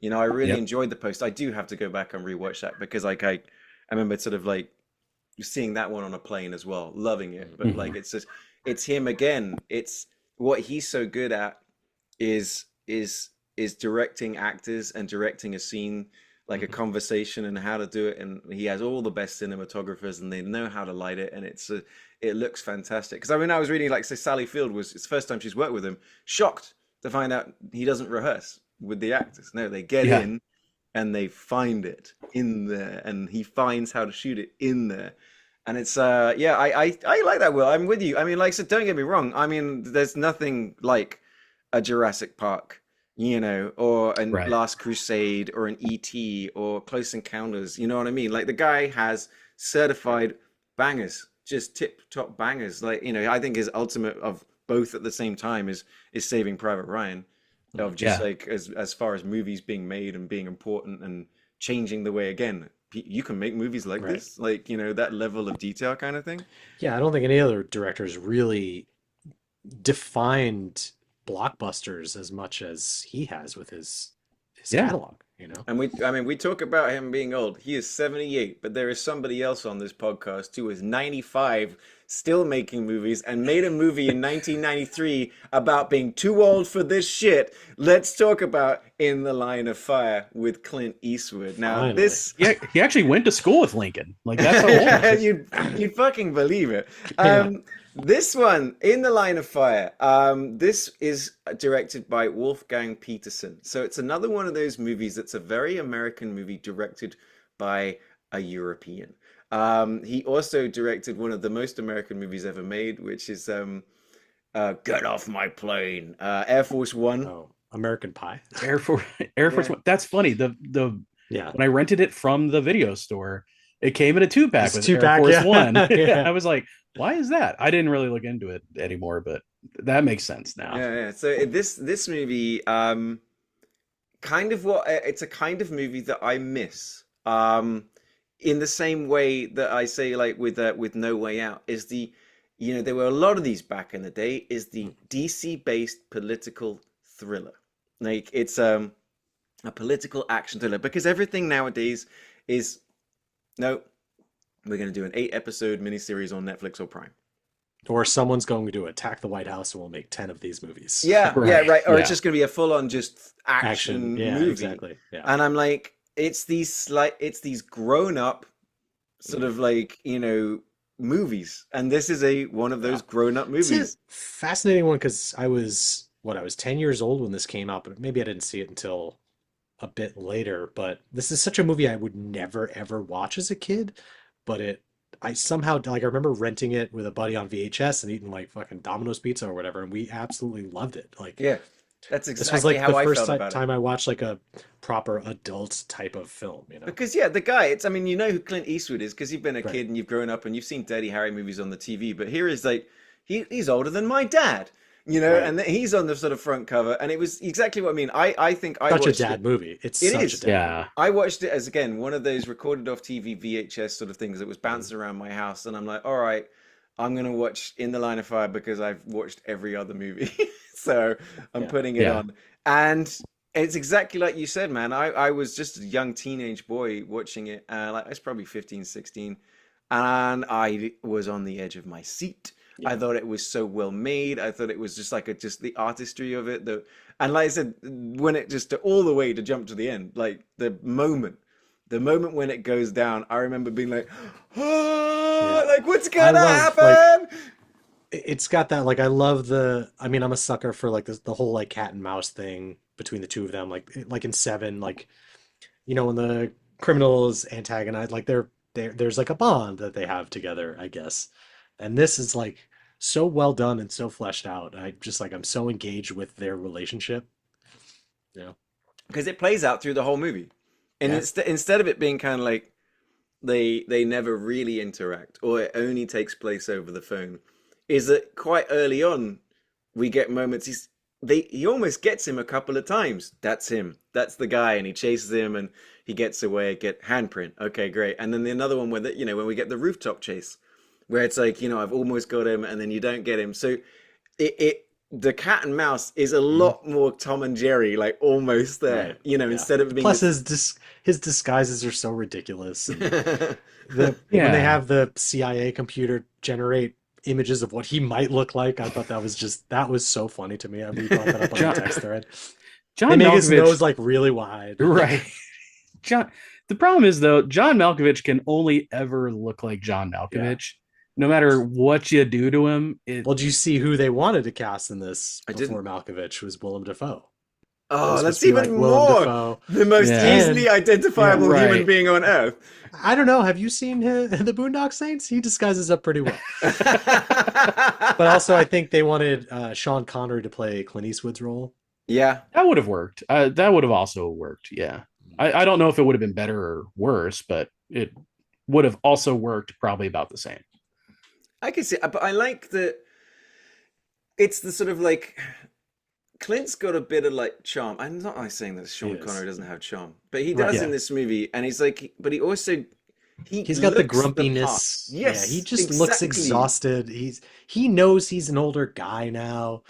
You know, I really enjoyed The Post. I do have to go back and rewatch that, because like I remember sort of like seeing that one on a plane as well, loving it. But like it's him again. It's what he's so good at is directing actors and directing a scene, like a conversation, and how to do it. And he has all the best cinematographers, and they know how to light it, and it looks fantastic. Because I mean, I was reading, like, say Sally Field it's the first time she's worked with him, shocked to find out he doesn't rehearse with the actors. No, they get in and they find it in there, and he finds how to shoot it in there. And it's I like that, Will. I'm with you. I mean, like, so don't get me wrong. I mean, there's nothing like a Jurassic Park, you know, or a Last Crusade, or an E.T., or Close Encounters. You know what I mean? Like, the guy has certified bangers, just tip-top bangers. Like, you know, I think his ultimate of both at the same time is Saving Private Ryan, of just like as far as movies being made and being important and changing the way, again, you can make movies like this, like, you know, that level of detail kind of thing. Yeah, I don't think any other directors really defined blockbusters as much as he has with his catalog, you know. And we talk about him being old. He is 78, but there is somebody else on this podcast who is 95, still making movies, and made a movie in 1993 about being too old for this shit. Let's talk about In the Line of Fire with Clint Eastwood. Now, Finally. this... Yeah, he actually went to school with Lincoln. Like, that's how old. You'd fucking believe it. This one, In the Line of Fire, this is directed by Wolfgang Petersen. So it's another one of those movies that's a very American movie directed by a European. He also directed one of the most American movies ever made, which is Get Off My Plane, Air Force One. Oh, American Pie. Air Force One. That's funny. When I rented it from the video store, it came in a 2-pack with Air Force One. I was like, why is that? I didn't really look into it anymore, but that makes sense now. Yeah. So this movie, kind of it's a kind of movie that I miss. In the same way that I say, like with No Way Out, is there were a lot of these back in the day, is the DC based political thriller. Like, it's a political action thriller, because everything nowadays is, no, we're going to do an 8-episode miniseries on Netflix or Prime. Or someone's going to attack the White House and we'll make 10 of these movies. Yeah, right. Or it's just going to be a full-on just action movie. Exactly. Yeah. And I'm like, it's these grown-up sort of, like, you know, movies. And this is one of those grown-up movies. It's a fascinating one, because I was 10 years old when this came out, but maybe I didn't see it until a bit later. But this is such a movie I would never, ever watch as a kid. But I somehow, like, I remember renting it with a buddy on VHS and eating like fucking Domino's pizza or whatever, and we absolutely loved it. Like, yeah, that's exactly this was like how the I first felt about time I watched like a proper adult type of film, you know? Because the guy, I mean, you know who Clint Eastwood is because you've been a kid and you've grown up and you've seen Dirty Harry movies on the TV. But here is like, he's older than my dad. you know, Right. and he's on the sort of front cover, and it was exactly what I mean. I think I Such a watched dad it. movie. It's It such is. a dad Yeah. movie. I watched it as, again, one of those recorded off TV VHS sort of things that was Mm-hmm. bouncing around my house, and I'm like, all right, I'm gonna watch In the Line of Fire because I've watched every other movie, so I'm Yeah. putting it Yeah. on, and it's exactly like you said, man. I was just a young teenage boy watching it, like I was probably 15, 16, and I was on the edge of my seat. I Yeah. thought it was so well made. I thought it was just like just the artistry of it. And like I said, when it just all the way to jump to the end, like the moment when it goes down, I remember being like, Yeah. like what's I gonna love like happen? it's got that like I love I mean I'm a sucker for like the whole like cat and mouse thing between the two of them like in Seven like when the criminals antagonize like there's like a bond that they have together, I guess. And this is like so well done and so fleshed out. I'm so engaged with their relationship. Yeah. Because it plays out through the whole movie, and Yeah. instead of it being kind of like they never really interact, or it only takes place over the phone, is that quite early on we get moments. He almost gets him a couple of times. That's him. That's the guy, and he chases him, and he gets away. Get handprint. Okay, great. And then the another one where when we get the rooftop chase, where it's like I've almost got him, and then you don't get him. So the cat and mouse is a Mhm. lot more Tom and Jerry, like almost there. Right. Yeah. Instead of being Plus this. his disguises are so ridiculous. And when they Yeah. have the CIA computer generate images of what he might look like, I thought that was so funny to me. I We brought that up on the John, text thread. They John make his Malkovich, nose like really wide. right? John. The problem is though, John Malkovich can only ever look like John Yeah. Malkovich. No matter what you do to him, Well, did you see who they wanted to cast in this I before didn't. Malkovich was Willem Dafoe. It Oh, was supposed that's to be like even Willem more Dafoe. the most Yeah. easily identifiable Yeah, human right. being on earth. I don't know. Have you seen the Boondock Saints? He disguises up pretty well. But also, I think they wanted Sean Connery to play Clint Eastwood's role. Yeah. that would have worked. That would have also worked. Yeah. I don't know if it would have been better or worse, but it would have also worked probably about the same. I can see, but I like that it's the sort of like Clint's got a bit of like charm. I'm not like saying that Sean He is. Connery doesn't have charm, but he Right. does Yeah. in this movie, and he's like, but he also He's got the looks part. grumpiness. Yes, Yeah, he just looks exactly. exhausted. He knows he's an older guy now,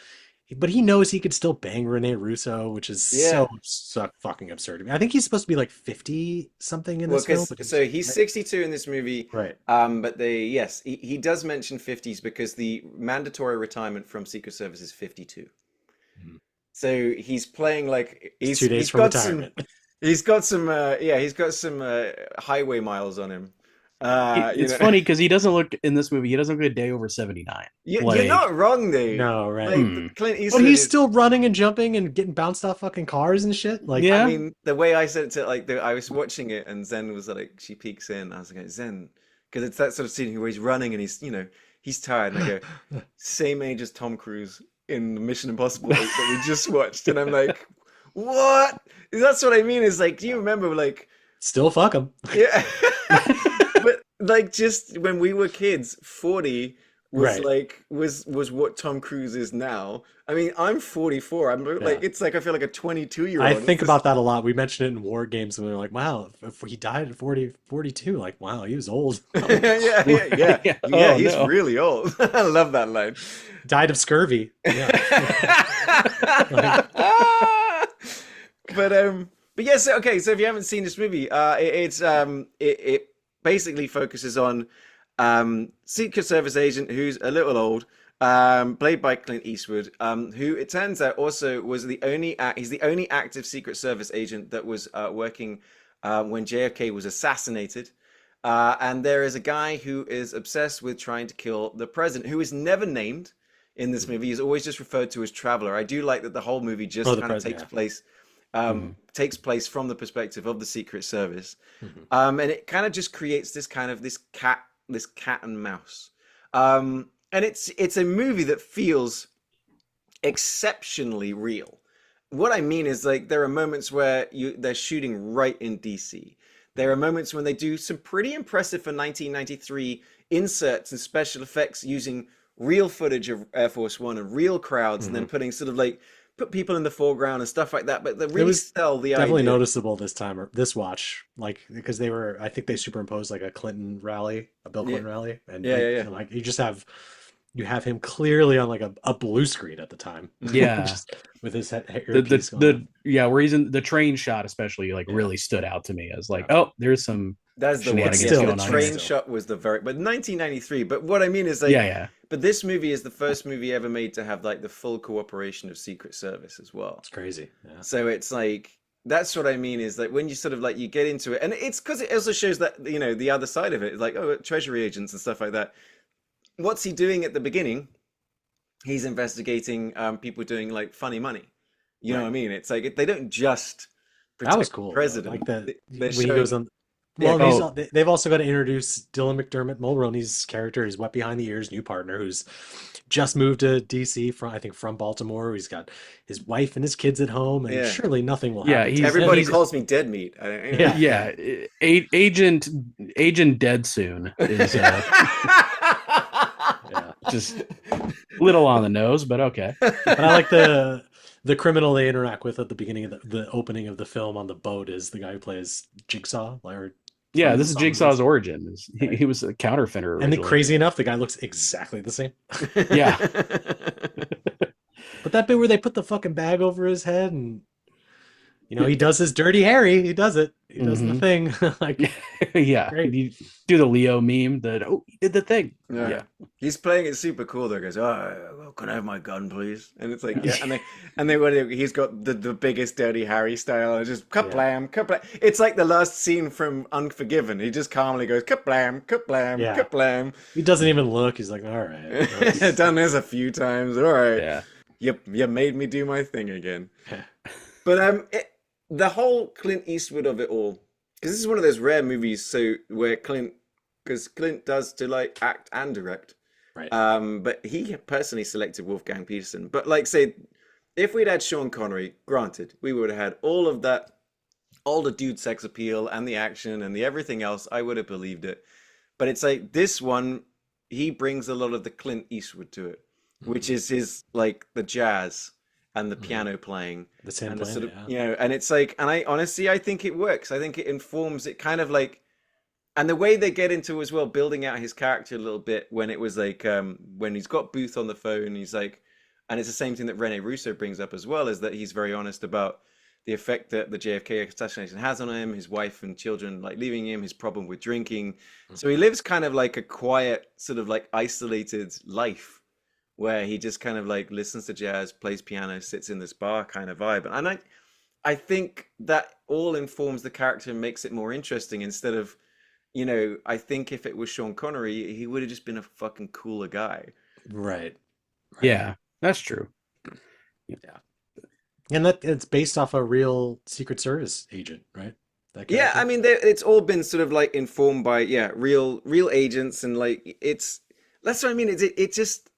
but he knows he could still bang Rene Russo, which is Yeah. so fucking absurd to me. I think he's supposed to be like 50 something in Well, this film. because so he's 62 in this movie. Right. But he does mention 50s because the mandatory retirement from Secret Service is 52. Mhm. So he's playing like It's 2 days he's from got some retirement. he's got some highway miles on him. It's funny because he doesn't look in this movie. He doesn't look a day over 79. You're Like, not wrong, dude. No, right. Like Clint But Eastwood he's is, still running and jumping and getting bounced off fucking cars and shit. Like, Yeah. I mean, the way I said it to I was watching it and Zen was like, she peeks in. I was like, Zen, because it's that sort of scene where he's running and he's tired. And I go, same age as Tom Cruise in the Mission Impossible 8 that we just watched. And I'm like, what? That's what I mean. Is like, do you remember like, still fuck him. yeah, but like just when we were kids, 40 was Right. like was what Tom Cruise is now. I mean, I'm 44. I'm like, Yeah. it's like I feel like a 22-year-old. I think about that a lot. We mentioned it in War Games and we were like, wow, if he died at 42, like, wow, he was old. yeah. Yeah. Yeah, Oh, he's no. really old. I love that line. Died of scurvy. Yeah. But yeah, so okay, so if you haven't seen this movie, it basically focuses on Secret Service agent who's a little old, played by Clint Eastwood, who it turns out also was he's the only active Secret Service agent that was working when JFK was assassinated. And there is a guy who is obsessed with trying to kill the president, who is never named in this movie. He's always just referred to as Traveler. I do like that the whole movie just the kind of president, takes yeah. place takes place from the perspective of the Secret Service, Mhm. and it kind of just creates this kind of this cat and mouse, and it's a movie that feels exceptionally real. What I mean is like there are moments where they're shooting right in DC. There are moments when they do some pretty impressive for 1993 inserts and special effects using real footage of Air Force One and real crowds, and then putting sort of like put people in the foreground and stuff like that. But they really sell the definitely idea. noticeable this time or this watch, like because I think they superimposed like a Clinton rally, a Bill Clinton rally, and like you have him clearly on like a blue screen at the time. Yeah. Just with his earpiece where he's in the train shot, especially like really stood out to me as like, oh, there's some. That's the one. The train shot was but 1993. But what I mean is like, But this movie is the first movie ever made to have like the full cooperation of Secret Service as well. It's crazy. Yeah. So it's like, that's what I mean is like when you sort of like you get into it, and it's because it also shows that the other side of it, like treasury agents and stuff like that. What's he doing at the beginning? He's investigating people doing like funny money. You know what I mean? It's like they don't just protect that was cool. The president. Like that when he goes on. Well, they've also got to introduce Dylan McDermott, Mulroney's character, his wet behind the ears new partner, who's just moved to DC from Baltimore. He's got his wife and his kids at home, and surely nothing will happen. Everybody calls me Dead Meat. Agent Dead Soon is just little on the nose, but okay. But I like the criminal they interact with at the beginning of the opening of the film on the boat is the guy who plays Jigsaw. This is Jigsaw's origin. He was a counterfeiter originally. And then crazy enough, the guy looks exactly the same. Yeah. But that bit where they put the fucking bag over his head and he does his Dirty Harry. He does it. He does the thing. Like, yeah. Great. You do the Leo meme that, he did the thing. Yeah. He's playing it super cool though. He goes, well, can I have my gun, please? And it's like, he's got the biggest Dirty Harry style. And just kablam, kablam. It's like the last scene from Unforgiven. He just calmly goes, kablam, kablam, kablam. He doesn't even look. He's like, all right. Done this a few times. All right. Yeah. You made me do my thing again. But the whole Clint Eastwood of it all, because this is one of those rare movies, where Clint does to like act and direct, right? But he personally selected Wolfgang Peterson. But like, say, if we'd had Sean Connery, granted, we would have had all of that, all the dude sex appeal and the action and the everything else. I would have believed it. But it's like this one, he brings a lot of the Clint Eastwood to it, which is his like the jazz and the piano playing, the same and playing, sort of, and it's like, and I honestly, I think it works. I think it informs it kind of like, and the way they get into as well, building out his character a little bit when it was like, when he's got Booth on the phone, he's like, and it's the same thing that Rene Russo brings up as well, is that he's very honest about the effect that the JFK assassination has on him, his wife and children like leaving him, his problem with drinking. So he lives kind of like a quiet, sort of like isolated life, where he just kind of like listens to jazz, plays piano, sits in this bar kind of vibe. And I think that all informs the character and makes it more interesting instead of, I think if it was Sean Connery, he would have just been a fucking cooler guy. Right. Yeah, that's true. Yeah. And it's based off a real Secret Service agent, right? Yeah, I mean, it's all been sort of like informed by, real agents. And like, that's what I mean. It just,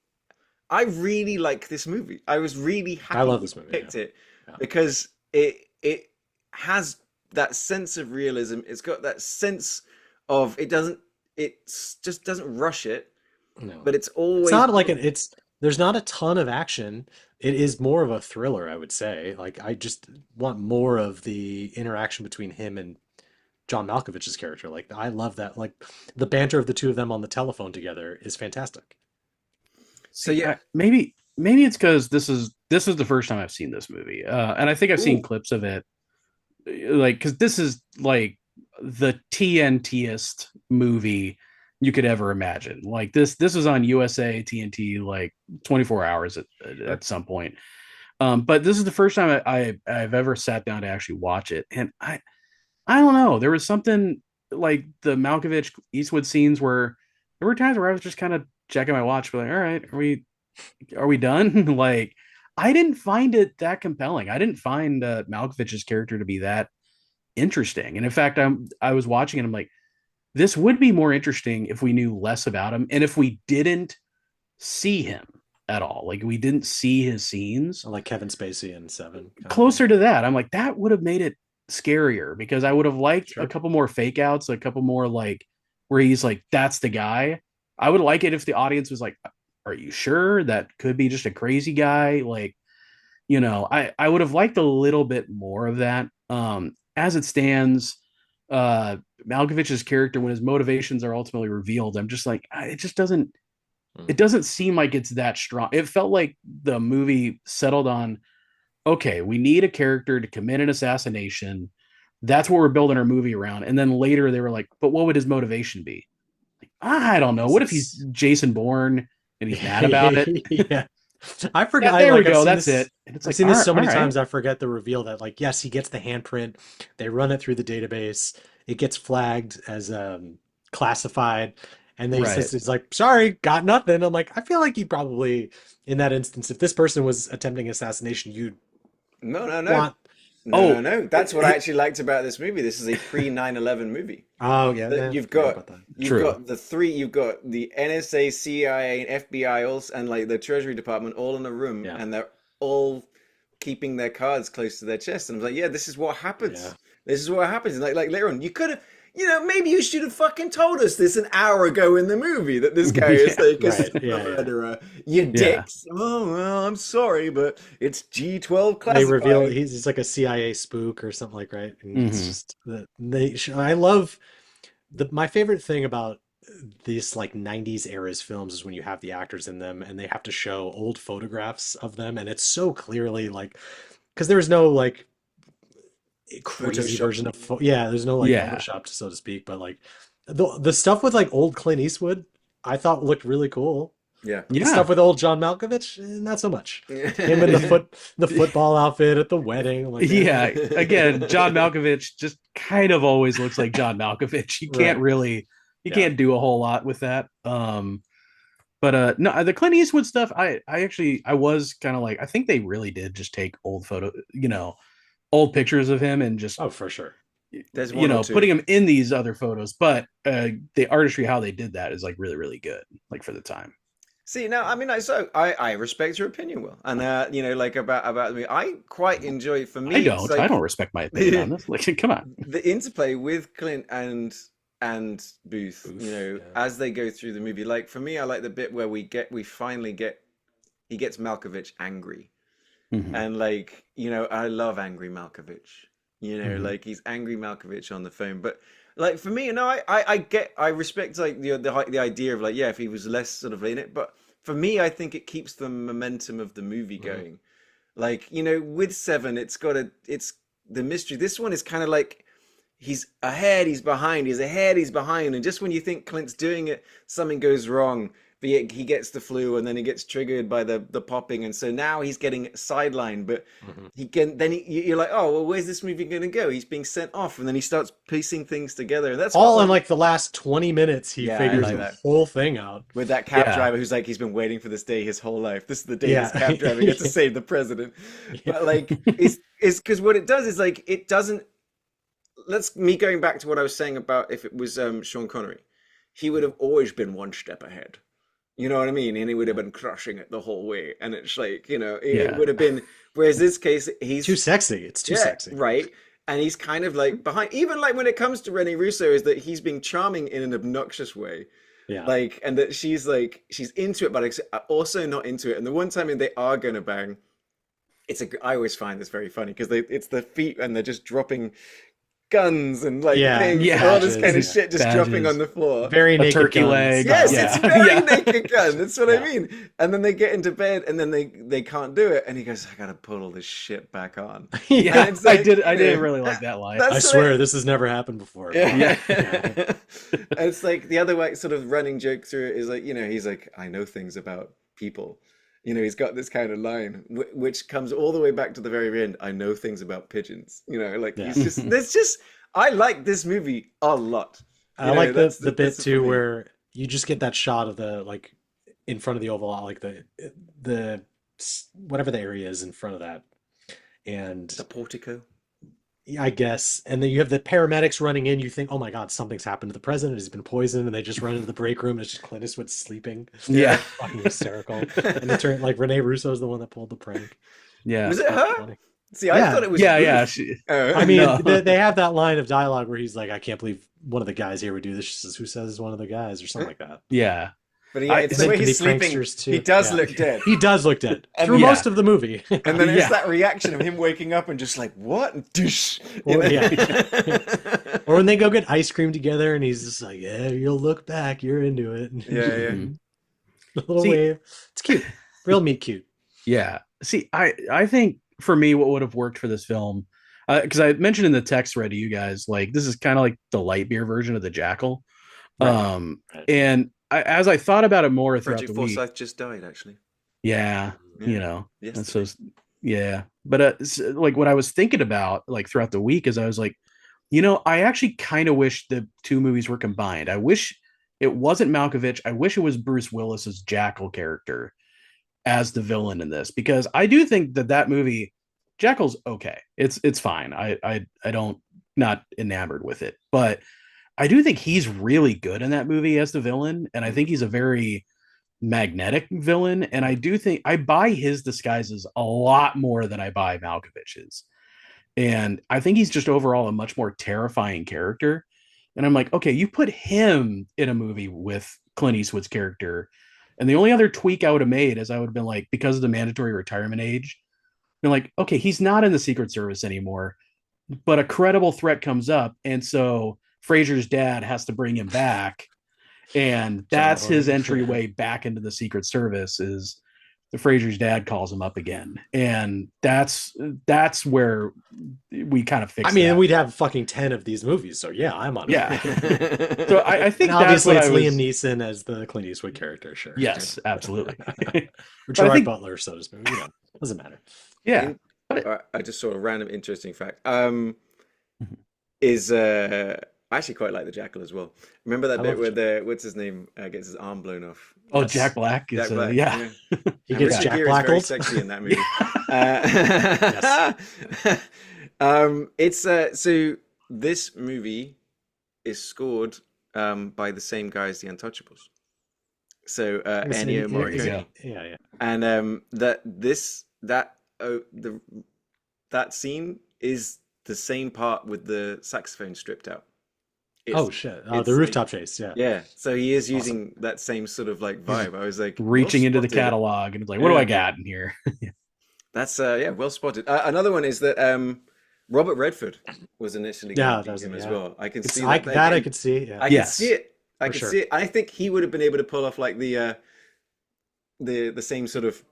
I really like this movie. I was really happy I love this movie, picked it because it has that sense of realism. It's got that sense of it just doesn't rush it. No. But it's always, it's not like there's not a ton of action. It is more of a thriller, I would say. Like, I just want more of the interaction between him and John Malkovich's character. Like, I love that. Like, the banter of the two of them on the telephone together is fantastic. So maybe it's because this is the first time I've seen this movie, and I think I've seen clips of it, like, because this is like the TNT-est movie you could ever imagine. Like this was on USA TNT like 24 hours at some point. But this is the first time I've ever sat down to actually watch it, and I don't know. There was something like the Malkovich Eastwood scenes where there were times where I was just kind of checking my watch, but like, all right, are we done? Like, I didn't find it that compelling. I didn't find Malkovich's character to be that interesting. And in fact, I was watching it. I'm like, this would be more interesting if we knew less about him and if we didn't see him at all. Like, we didn't see his scenes, like Kevin Spacey in Seven. Closer to that, I'm like, that would have made it scarier because I would have liked a couple more fake outs, a couple more like where he's like, that's the guy. I would like it if the audience was like, are you sure that could be just a crazy guy? Like, I would have liked a little bit more of that. As it stands, Malkovich's character, when his motivations are ultimately revealed, I'm just like, it doesn't seem like it's that strong. It felt like the movie settled on, okay, we need a character to commit an assassination. That's what we're building our movie around. And then later they were like, but what would his motivation be? Like, I don't know. What if he's Jason Bourne and he's mad about it? Yeah. I forgot. There we I've go. seen That's this- it. And it's I've like, seen this so many all right. times. I forget the reveal that, like, yes, he gets the handprint. They run it through the database. It gets flagged as classified, and then he Right. says, "He's like, sorry, got nothing." I'm like, I feel like you probably, in that instance, if this person was attempting assassination, you'd No, no, no. want. No. That's what I actually liked about this movie. This is a pre 9/11 movie. Oh yeah, That you've got that. True. got the three. You've got the NSA, CIA, and FBI, all, and like the Treasury Department, all in a room, Yeah. and they're all keeping their cards close to their chest. And I was like, yeah, this is what happens. Yeah. This is what happens. And like later on, you could have. Maybe you should have fucking told us this an hour ago in the movie that this guy is like a murderer. You dicks. Oh, well, I'm sorry, but it's G12 classified. They reveal he's like a CIA spook or something like, right? And it's just I love my favorite thing about these like 90s eras films is when you have the actors in them and they have to show old photographs of them, and it's so clearly like, because there's no like crazy Photoshop. version of there's no like Photoshop, so to speak, but like the stuff with like old Clint Eastwood I thought looked really cool. Yeah. The stuff with old John Malkovich, not so much. Him in the football outfit at the wedding. Like, Again, John Malkovich just kind of always looks like John Malkovich. You can't really, can't do a whole lot with that. But no, the Clint Eastwood stuff, I was kind of like, I think they really did just take old old pictures of him and just, oh, for sure. There's one or two. putting him in these other photos. But the artistry, how they did that is like really, really good, like for the time. See, now, I mean, I respect your opinion, Will, and like about me, I quite enjoy. For me, I don't respect my opinion on this. Like, come on, the interplay with Clint and Booth, as they go through the movie. Like for me, I like the bit where he gets Malkovich angry, and like I love angry Malkovich. Like he's angry Malkovich on the phone, but. Like for me, I respect like the idea of like, yeah, if he was less sort of in it, but for me, I think it keeps the momentum of the movie going. Like, with Seven, it's the mystery. This one is kind of like he's ahead, he's behind, he's ahead, he's behind, and just when you think Clint's doing it, something goes wrong. He gets the flu, and then he gets triggered by the popping, and so now he's getting sidelined. But you're like, oh well, where's this movie going to go? He's being sent off, and then he starts piecing things together. And that's all in like the last 20 minutes. He figures the whole thing out with that cab driver who's like, he's been waiting for this day his whole life. This is the day this cab driver gets to save the president. But like, it's because what it does is like it doesn't. Me going back to what I was saying about if it was Sean Connery, he would have always been one step ahead. You know what I mean? And he would have been crushing it the whole way. And it's like, it would have been, whereas this case, he's too sexy. It's too sexy. Right. And he's kind of like behind, even like when it comes to Rene Russo, is that he's being charming in an obnoxious way. Yeah. Like, and that she's into it, but also not into it. And the one time they are going to bang, I always find this very funny because it's the feet and they're just dropping guns and like things, all this kind of shit just dropping on the floor. Very naked turkey guns. leg. Yes, it's very naked gun. That's what I mean. And then they get into bed and then they can't do it. And he goes, I gotta put all this shit back on. Yeah, like, I did really like that line. I swear this has never happened before. Yeah. And it's like the other way sort of running joke through it is like, he's like, I know things about people. He's got this kind of line, which comes all the way back to the very end. I know things about pigeons. He's just, I like this movie a lot. I like the bit too where you just get that shot of the, like, in front of the Oval, like the whatever the area is in front of that. And the portico. I guess. And then you have the paramedics running in. You think, oh my God, something's happened to the president. He's been poisoned. And they just run into the break room. And it's just Clint Eastwood sleeping. Yeah. Fucking hysterical. And it turned like Rene Russo's the one that pulled the prank. Yeah. Was it her? See, I thought it was. Yeah. I mean, they have that line of dialogue where he's like, I can't believe one of the guys here would do this. She says, who says one of the guys or something like that. Yeah. But yeah, it's the way he's sleeping. He does look dead. He does look dead through most of the movie. And then it's that reaction of him waking up and just like, what? Or when they go get ice cream together and he's just like, yeah, you'll look back. You're into it. A little wave. It's cute. Real meat cute. Yeah. See, I think for me, what would have worked for this film, because I mentioned in the text thread to you guys, like, this is kind of like the light beer version of the Jackal. Right. And as I thought about it more throughout the week, Forsyth just died, actually. Yeah, you know, and so but like what I was thinking about, like throughout the week, is I was like, you know, I actually kind of wish the two movies were combined. I wish it wasn't Malkovich. I wish it was Bruce Willis's Jackal character as the villain in this, because I do think that movie, Jackal's okay. It's fine. I don't not enamored with it, but I do think he's really good in that movie as the villain, and I think he's a very magnetic villain. And I do think I buy his disguises a lot more than I buy Malkovich's, and I think he's just overall a much more terrifying character. And I'm like, okay, you put him in a movie with Clint Eastwood's character, and the only other tweak I would have made is I would have been like, because of the mandatory retirement age, been like, okay, he's not in the Secret Service anymore, but a credible threat comes up, and so Fraser's dad has to bring him back, and that's his entryway back into the Secret Service. Is the Fraser's dad calls him up again, and that's where we kind of fix. I mean, we'd have fucking 10 of these movies, so yeah, I'm on it. Yeah. So I think obviously it's Liam Neeson as the Clint Eastwood character. Sure. Yes, absolutely. Or Gerard Butler, so to speak. Doesn't matter. Yeah. I just saw a random interesting fact. I actually quite like the Jackal as well. Remember that bit where what's his name gets his arm blown off? Oh, yes. Jack Black. Jack Black. Yeah. He gets Jack Black. Very sexy in that movie. It's so this movie is scored by the same guy as The Untouchables. So Ennio Morricone. Yeah. And that scene is the same part with the saxophone stripped out. The rooftop chase, yeah. So he is using that same sort of like vibe. I was like reaching into the catalog and like, what do I got in here? That's well spotted. Another one is that Robert Redford was initially going to be him as well. I can see that. I could see. Yeah. I can see it. I can see it. I think he would have been able to pull off like the same sort of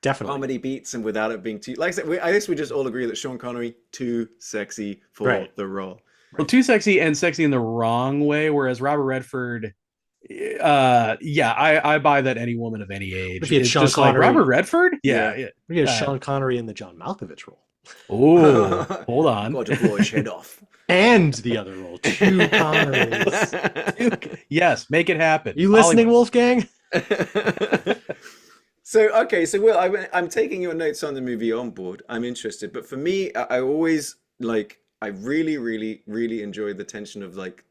comedy beats, and without it being too, like I said, I guess we just all agree that Sean Connery too sexy for the role. Well, too sexy, and sexy in the wrong way. Whereas Robert Redford, I buy that any woman of any age. It's Sean just Connery. Like Robert Redford. Yeah. We had Sean Connery in the John Malkovich role. Oh, hold on. Got to blow his head off. And the other role, 2 Connerys. Yes, make it happen. You listening, Wolfgang? So Will, I'm taking your notes on the movie on board. I'm interested, but for me, I always I really, really, really enjoyed the tension of like,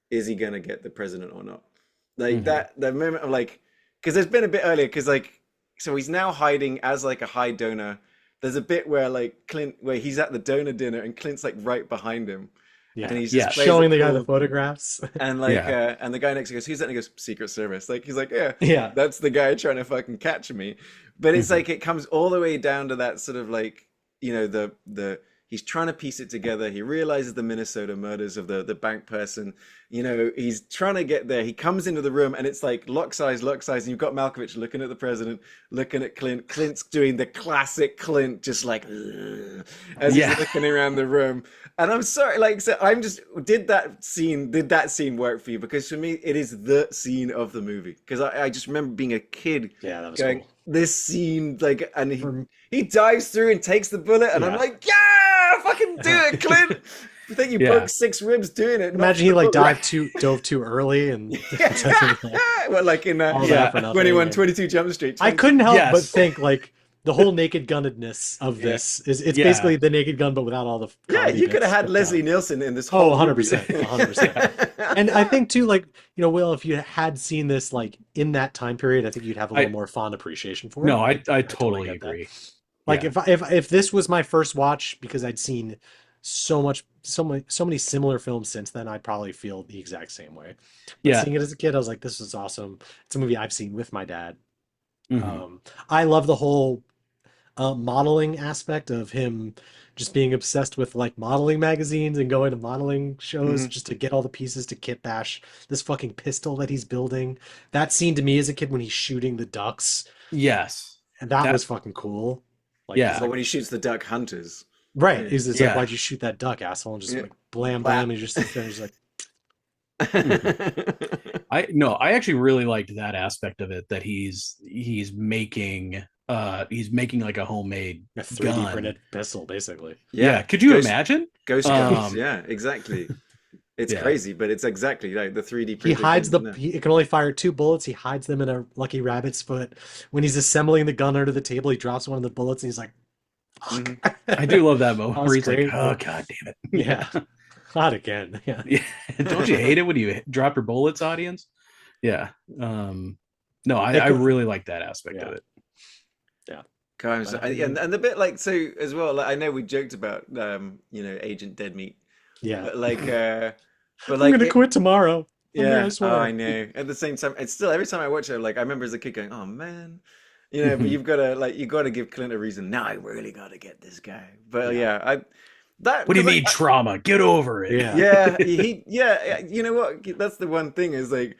is he gonna get the president or not? Like that moment of like, because there's been a bit earlier, because like, so he's now hiding as like a high donor. There's a bit where like where he's at the donor dinner and Clint's like right behind him. Yeah, and he's just showing the guy the photographs, and like, and the guy next to goes, "Who's that?" And he goes, "Secret Service." Like he's like, "Yeah, that's the guy trying to fucking catch me." But it's like it comes all the way down to that sort of like, you know, the he's trying to piece it together. He realizes the Minnesota murders of the bank person. You know, he's trying to get there. He comes into the room and it's like lock's eyes. And you've got Malkovich looking at the president, looking at Clint. Clint's doing the classic Clint, just like, as he's looking around the room. And I'm sorry, like, so I'm just, did that scene work for you? Because for me, it is the scene of the movie. Because I just remember being a kid that was going, cool. This scene, like, and he dives through and takes the bullet. And I'm like, fucking do it, Clint. I think you broke 6 ribs doing it. Imagine he like dove too early and well, like in 22 Jump Street. I couldn't help but think like the whole Naked Gunnedness of this is basically the Naked Gun, but without all the you could have had Leslie Nielsen in this whole 100%. And I think too, like, you know, Will, if you had seen this like in that time period, I think you'd have a little more fond appreciation for it. No, I totally agree. Like if this was my first watch, because I'd seen so much so many similar films since then, I'd probably feel the exact same way. But Yeah. seeing it as a kid, I was like, this is awesome. It's a movie I've seen with my dad. Hmm. I love the whole modeling aspect of him just being obsessed with like modeling magazines and going to modeling shows Mhm. just to get all the pieces to kit bash this fucking pistol that he's building. That scene to me as a kid when he's shooting the ducks, Yes. and that That. was fucking cool. Like he's Yeah. Or like, when he shoots the duck hunters. right, Yeah. he's just like, Yeah. why'd you shoot that duck, asshole? And just Yeah. like blam Clap. blam, and he just sits there and he's like, Mhm. I no, I actually really liked that aspect of it, that he's making like a homemade a 3D gun. printed pistol, basically. Yeah, Yeah. could you Ghost imagine? ghost guns. Um, Yeah, exactly. It's yeah. crazy, but it's exactly like the 3D He printed hides gun. No. it can only fire 2 bullets. He hides them in a lucky rabbit's foot. When he's assembling the gun under the table, he drops one of the bullets and he's like, fuck. Mhm. I do love that That moment was where he's like, great. "Oh god damn it!" Yeah. Not again. Yeah. Yeah. Don't you hate it when you drop your bullets, audience? Yeah. No, I really like that aspect of Yeah. it. Yeah. Guys, and the bit like so as well. Like I know we joked about Agent Deadmeat, Yeah. but like but I'm like gonna quit tomorrow. yeah, I oh, swear. I know. At the same time, it's still every time I watch it, like I remember as a kid going, "Oh man," But you've got to you got to give Clint a reason. Now I really got to get this guy. But yeah, I that What do you 'cause mean trauma? Get over it. Yeah. yeah. You know what? That's the one thing is like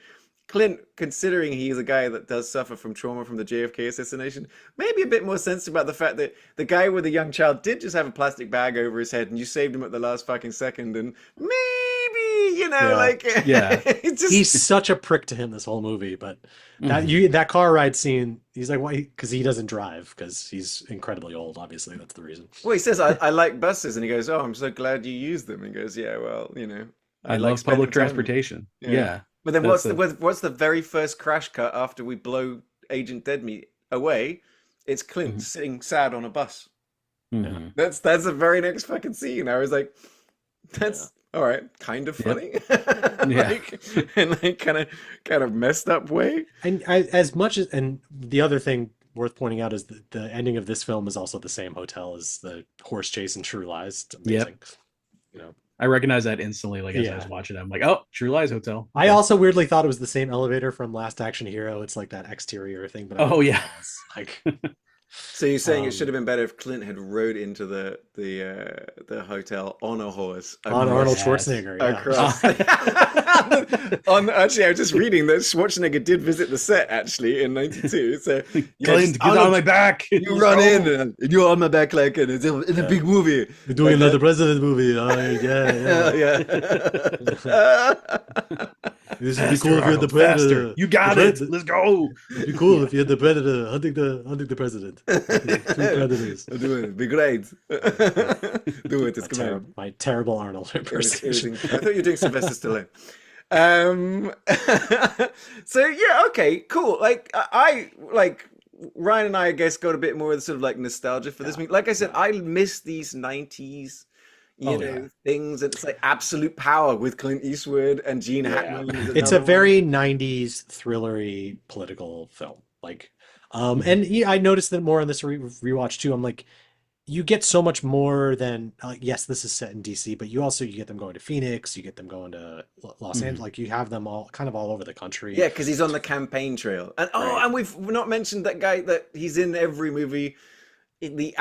Clint, considering he's a guy that does suffer from trauma from the JFK assassination, maybe a bit more sensitive about the fact that the guy with the young child did just have a plastic bag over his head, and you saved him at the last fucking second, and maybe Yeah. like Yeah. it's just He's such a prick to him this whole movie, but Mhm. that car ride scene, he's like, why? Because he doesn't drive, because he's incredibly old. Obviously, that's the reason. well, he says I like buses, and he goes, "Oh, I'm so glad you use them." And he goes, "Yeah, well, I I like love spending public time with you." transportation. Yeah. Yeah. But then That's what's the very first crash cut after we blow Agent Deadmeat away? It's Clint Mhm. sitting sad on a bus. Yeah. Mhm. That's the very next fucking scene. I was like, that's all right, kind of Yep. funny, Yeah. like in like kind of messed up way. And as much as, and the other thing worth pointing out is the ending of this film is also the same hotel as the horse chase in True Lies. It's Yep. amazing. You know. I recognize that instantly. Like as I Yeah. was watching it, I'm like, oh, True Lies Hotel. I Okay. also weirdly thought it was the same elevator from Last Action Hero. It's like that exterior thing, but I don't Oh know yeah. what it was. Like, So you're saying it should um, have been better if Clint had rode into the hotel on a horse on Arnold Yes. Schwarzenegger. Yeah. across. Actually, I was just reading that Schwarzenegger did visit the set actually in '92. So yeah, Clint, just get on my back. you Let's run go. in and you're on my back like in a big movie. We're doing Like another that. president movie. Yeah. This would be Faster, cool if you had the Arnold, faster. predator. You got The it. pred- Let's go. It'd be cool if you had the predator hunting the president. Two predators. Do it. Be great. Do it. It's command. My terrible Arnold impersonation. I thought you were doing Sylvester Stallone. Um, so yeah, okay, cool. Like I like Ryan and I guess got a bit more of the sort of like nostalgia for this movie. Like I said, I miss these '90s, things. It's like Absolute Power with Clint Eastwood and Gene Hackman. is It's a another one. very 90s thrillery political film. Like, and I noticed that more on this rewatch too. I'm like, you get so much more than yes, this is set in DC, but you get them going to Phoenix, you get them going to Los Angeles, like you have them all kind of all over the country. Yeah, because he's on the campaign trail, and Right. and we've not mentioned that guy that he's in every movie. The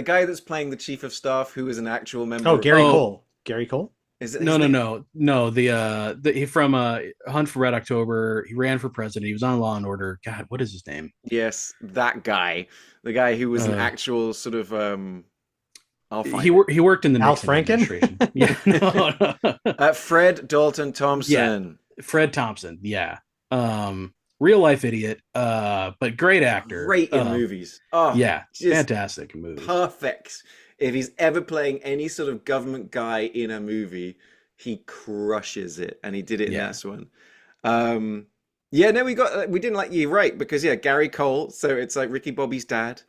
guy that's playing the chief of staff, who is an actual member. Oh, Gary Oh. Cole. Gary Cole? Is it No, his no, name? no. He from Hunt for Red October. He ran for president. He was on Law and Order. God, what is his name? Yes, that guy, the guy who was an Uh, actual sort of. I'll find He worked in the Al Nixon Franken? administration. Yeah, no. Fred Dalton Thompson. Fred Thompson. Yeah, real life idiot. But great actor. Great in movies. Oh, Yeah, just fantastic movie. perfect. If he's ever playing any sort of government guy in a movie, he crushes it, and he did it in Yeah. this one. Yeah, no, we didn't like you right because Gary Cole. So it's like Ricky Bobby's dad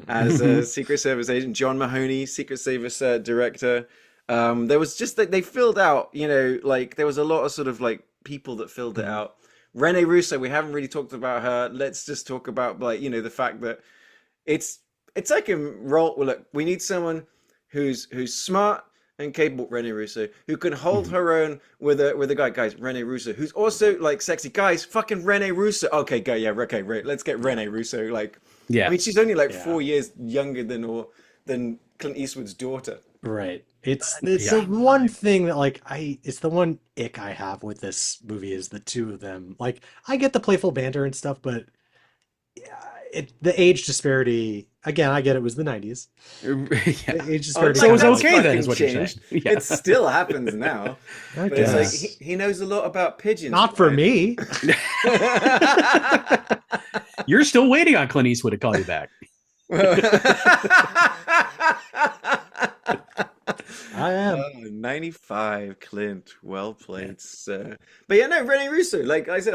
as a Secret Service agent, John Mahoney, Secret Service director. There was just that they filled out, like there was a lot of sort of like people that filled it out. Rene Russo, we haven't really talked about her. Let's just talk about like the fact that it's like a role. Well, look, we need someone who's smart, and capable Rene Russo, who can hold her own with a guy, guys, Rene Russo, who's also like sexy. Guys, fucking Rene Russo. Okay, go, yeah, okay, right. Let's get Rene Russo. Like, I Yeah. mean, she's only like Yeah. 4 years younger than Clint Eastwood's daughter. Right. It's the one thing that like it's the one ick I have with this movie is the two of them. Like I get the playful banter and stuff, but the age disparity again, I get it was the 90s. Yeah. The age Oh, disparity So it was that's okay then, fucking is what you're saying. changed. Yeah. It still happens now. I But it's like guess. he knows a lot about pigeons. Not for right? me. You're still waiting on Clint Eastwood to call you back. I am. 95, Clint. Well played, sir. But yeah, no, Rene Russo. Like I said,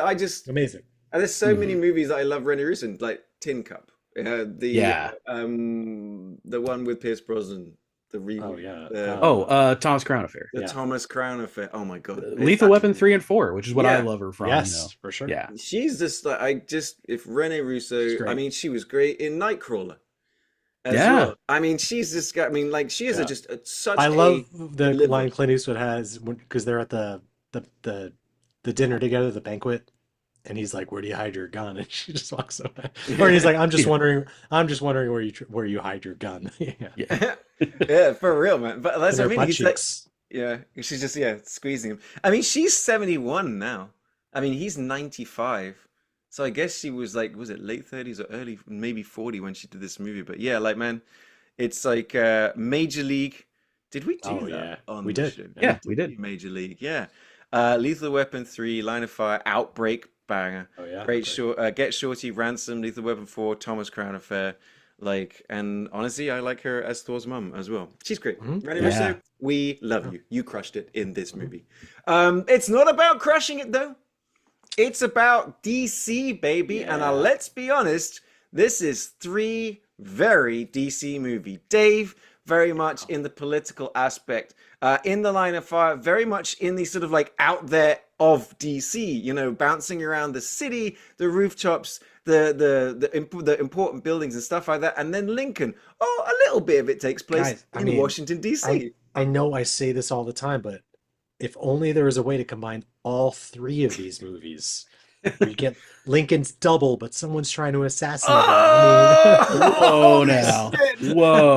Amazing. there's so many movies that I love Rene Russo, like Tin Cup. Yeah. The one with Pierce Brosnan, the reboot. Oh yeah. Thomas Crown Affair. The Yeah. Thomas Crown Affair. Oh my god. Lethal Weapon 3 and 4, which is what I Yeah. love her from. Yes, for sure. Yeah. She's just like if Rene Russo. great. I mean, she was great in Nightcrawler. As Yeah. well. I mean, she's just got. I mean, like she is Yeah. such. I love the delivery. line Clint Eastwood has because they're at the dinner together, the banquet, and he's like, "Where do you hide your gun?" And she just walks away. Or he's like, "I'm just wondering where you hide your gun." Yeah. Yeah. Yeah, for real, man. But that's And what I their mean. butt He's like, cheeks. yeah, she's just squeezing him. I mean, she's 71 now. I mean, he's 95. So I guess she was like, was it late 30s or early, maybe 40 when she did this movie? But yeah, like man, it's like Major League. Did we do Oh, that yeah. on We the did. show? Yeah, we did. do Major League, yeah. Lethal Weapon 3, Line of Fire, Outbreak, banger. Oh yeah. Great short. Get Shorty, Ransom, Lethal Weapon 4, Thomas Crown Affair. Like, and honestly, I like her as Thor's mum as well. She's great. Rene Russo, Yeah. we love you. You crushed it in this movie. It's not about crushing it though. It's about DC, baby. And let's be honest, this is 3 very DC movie. Dave, very much in the political aspect. In the Line of Fire, very much in the sort of like out there of DC, you know, bouncing around the city, the rooftops, the important buildings and stuff like that. And then Lincoln, a little bit of it takes place in Washington, DC. I know I say this all the time, but if only there was a way to combine all 3 of these movies. Where you get Lincoln's double, but someone's trying to assassinate him. Whoa, now. Whoa.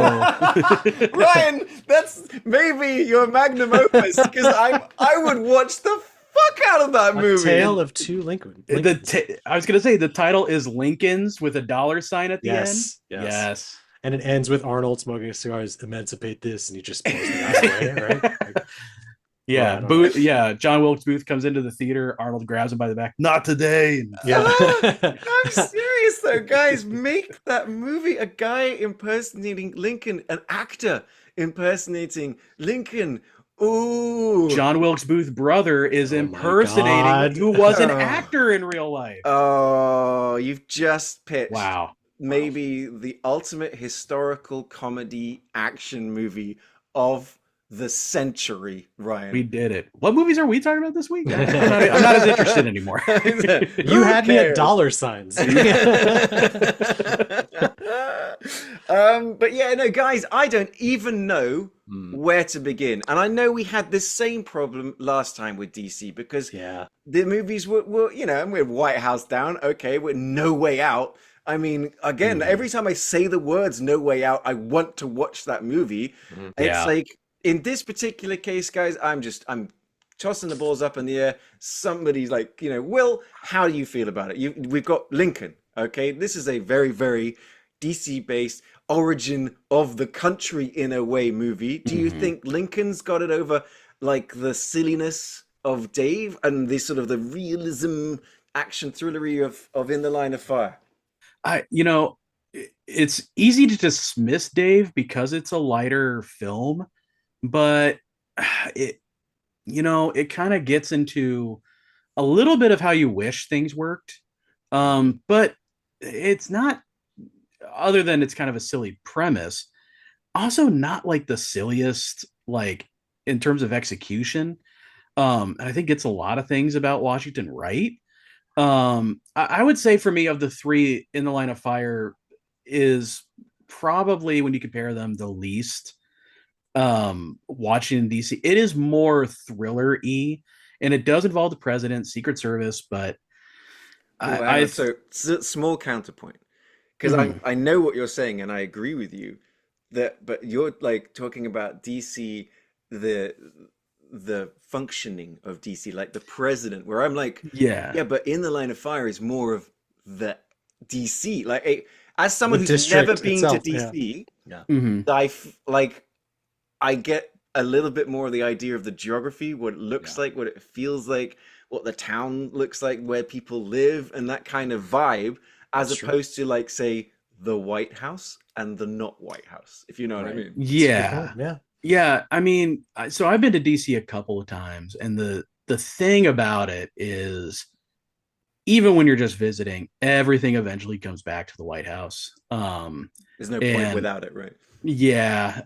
Ryan, that's maybe your magnum opus because I would watch the fuck out of that movie. A Tale of Two Lincoln. I was going to say the title is Lincoln's with a dollar sign at the end. Yes. And it ends with Arnold smoking a cigar. Emancipate this, and he just blows the guy away, right? Like, Yeah, Booth. Yeah, John Wilkes Booth comes into the theater. Arnold grabs him by the back. Not today. And, I'm serious though, guys. Make that movie a guy impersonating Lincoln, an actor impersonating Lincoln. Ooh, John Wilkes Booth's brother is impersonating who was an actor in real life. Oh, you've just pitched. Wow. Maybe the ultimate historical comedy action movie of the century, Ryan. We did it. What movies are we talking about this week? I'm not as interested anymore. You had me at dollar signs. But yeah, no, guys, I don't even know where to begin. And I know we had this same problem last time with DC because the movies were you know, and we had White House Down. Okay, we're No Way Out. I mean, again, every time I say the words No Way Out, I want to watch that movie. It's like, in this particular case, guys, I'm tossing the balls up in the air. Somebody's like, you know, Will, how do you feel about it? We've got Lincoln, okay? This is a very, very DC-based origin of the country in a way movie. Do you think Lincoln's got it over, like, the silliness of Dave and the sort of the realism, action thrillery of In the Line of Fire? It's easy to dismiss Dave because it's a lighter film. But it kind of gets into a little bit of how you wish things worked. But it's not, other than it's kind of a silly premise, also not like the silliest, like in terms of execution. And I think it's a lot of things about Washington right. I would say for me, of the 3, In the Line of Fire is probably, when you compare them, the least watching in DC. It is more thriller-y, and it does involve the president, Secret Service, but Oh, I, hang I on. So, small counterpoint, because mhm. I know what you're saying, and I agree with you that, but you're like talking about DC, the the functioning of DC, like the president, where I'm like, Yeah, yeah, but In the Line of Fire is more of the DC. Like, as The someone who's never district been to itself. Yeah. DC, Yeah. hmm like I get a little bit more of the idea of the geography, what it looks Yeah. like, what it feels like, what the town looks like, where people live, and that kind of vibe, as That's true. opposed to like say the White House and the not White House, if you know what I Right. mean. That's a good point. yeah, Yeah. yeah. I mean, so I've been to DC a couple of times, and the thing about it is, even when you're just visiting, everything eventually comes back to the White House. There's no point And without it, right? yeah,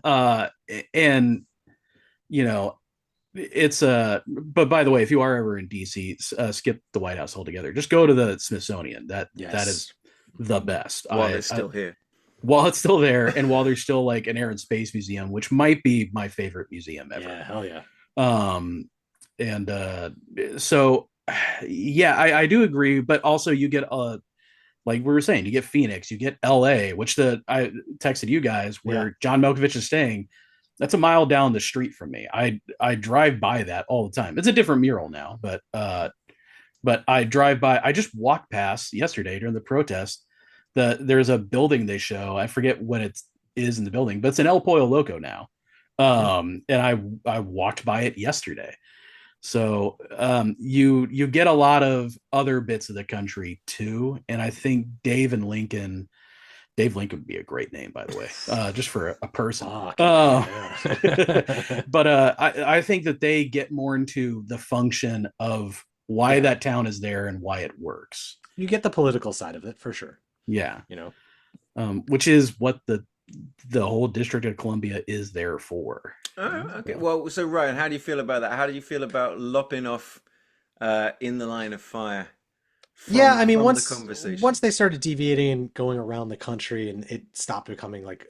and you know, it's but by the way, if you are ever in DC, skip the White House altogether. Just go to the Smithsonian. That is Yes. the best. While it's still here. While it's still there, and while there's still like an Air and Space Museum, which might be my favorite museum ever. Yeah. Hell yeah. Um, and so yeah, I do agree, but also you get like we were saying, you get Phoenix, you get LA, which I texted you guys Yeah. where John Malkovich is staying. That's a mile down the street from me. I drive by that all the time. It's a different mural now, but I drive by. I just walked past yesterday during the protest. There's a building they show. I forget what it is in the building, but it's an El Pollo Loco now. And I walked by it yesterday. So you get a lot of other bits of the country too, and I think Dave Lincoln would be a great name, by the way, just for a person. Fuck. Yeah. But I think that they get more into the function of why Yeah. that town is there and why it works. You get the political side of it for sure. Yeah, You know. which is what the whole District of Columbia is there for. Oh, okay. Yeah. Well, so Ryan, how do you feel about that? How do you feel about lopping off In the Line of Fire Yeah, I mean, from the once conversation? they started deviating and going around the country, and it stopped becoming like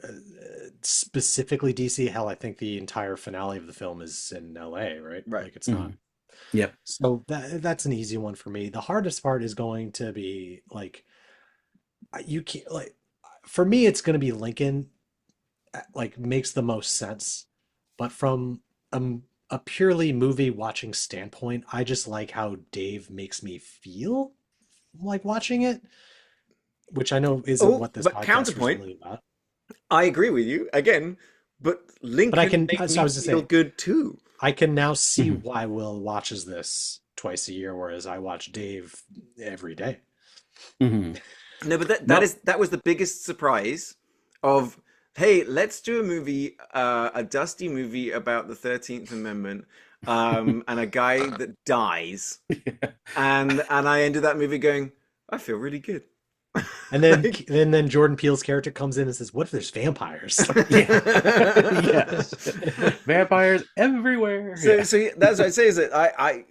specifically DC. Hell, I think the entire finale of the film is in LA, right? Right. Like it's not. Mhm. Yep. So that's an easy one for me. The hardest part is going to be like you can't like for me, it's going to be Lincoln. Like makes the most sense, but from a purely movie watching standpoint, I just like how Dave makes me feel like watching it, which I know isn't Oh, what this but podcast was counterpoint, really about. I agree with you again, but But I Lincoln can, makes so I me was just feel saying, good too. I can now see Mhm. why Will watches this twice a year, whereas I watch Dave every day. Mhm. No, but No. that was the biggest surprise of, hey, let's do a movie, a dusty movie about the 13th Amendment, and a guy that dies, and I ended that movie going, I feel really good. And then Like, and then Jordan Peele's character comes in and says, "What if there's vampires?" Yeah. Yes. Vampires everywhere. so Yeah. so yeah, that's what I say is that I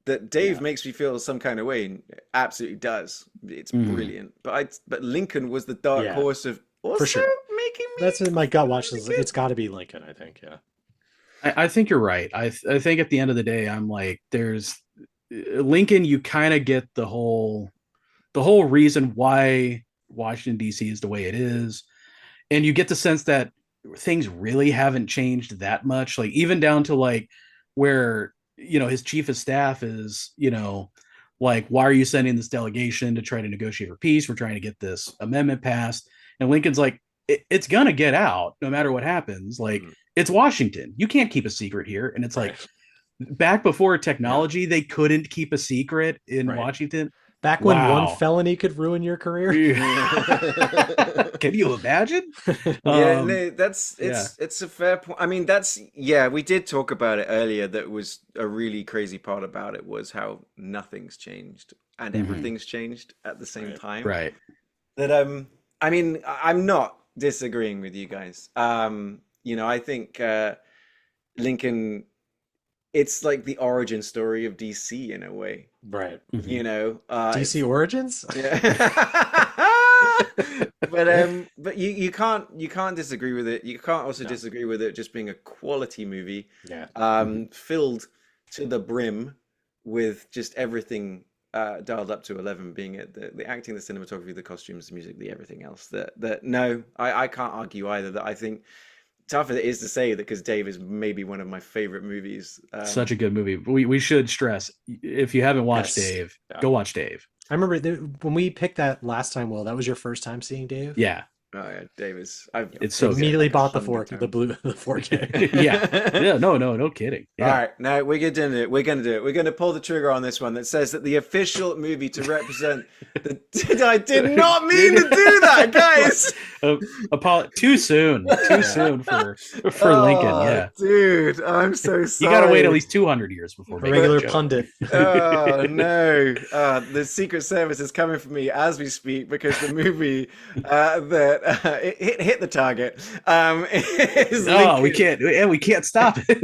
that Dave Yeah, makes me feel some kind of way, and it absolutely does. It's Mhm. brilliant. But Lincoln was the dark yeah, horse of for also sure. making me That's in my gut feel watch. really It's good. got to be Lincoln, I think. Yeah. I think you're right. I think at the end of the day, I'm like, there's Lincoln. You kind of get the whole reason why Washington D.C. is the way it is, and you get the sense that things really haven't changed that much. Like even down to like where his chief of staff is, like, why are you sending this delegation to try to negotiate for peace? We're trying to get this amendment passed, and Lincoln's like, it's gonna get out no matter what happens. Like Mm. it's Washington, you can't keep a secret here, and it's like Right. back before Yeah. technology, they couldn't keep a secret in Right. Washington. Back when one Wow. felony could ruin your career. Can you imagine? Yeah, no, that's Yeah. it's a fair point. I mean, that's yeah, we did talk about it earlier. That was a really crazy part about it was how nothing's changed and Mhm. everything's changed at the same Right. time. Right. That I mean, I'm not disagreeing with you guys. I think Lincoln, it's like the origin story of DC in a way. Right. Mhm. It's DC Origins? yeah. But you can't disagree with it. You can't also disagree with it just being a quality movie, Yeah. filled to the brim with just everything dialed up to 11, being it the acting, the cinematography, the costumes, the music, the everything else. That no, I can't argue either. That I think tough it is to say that because Dave is maybe one of my favorite movies. Such a good movie. We should stress, if you haven't watched Yes. Dave, Yeah. go watch Dave. I remember when we picked that last time, Will, that was your first time seeing Dave? Yeah. Oh yeah, Dave is. It's so good. Immediately like bought the 100 the 4K. Yeah. No kidding. Yeah. All right, now we're gonna do it. We're gonna pull the trigger on this one that says that the official movie to represent the. I did not mean to do that, guys. Too soon for Lincoln. Yeah, dude, I'm so sorry. You gotta wait at least 200 years before A regular pundit. Oh no, the Secret Service is coming for me as we speak because the movie that it hit the target. We can't stop it.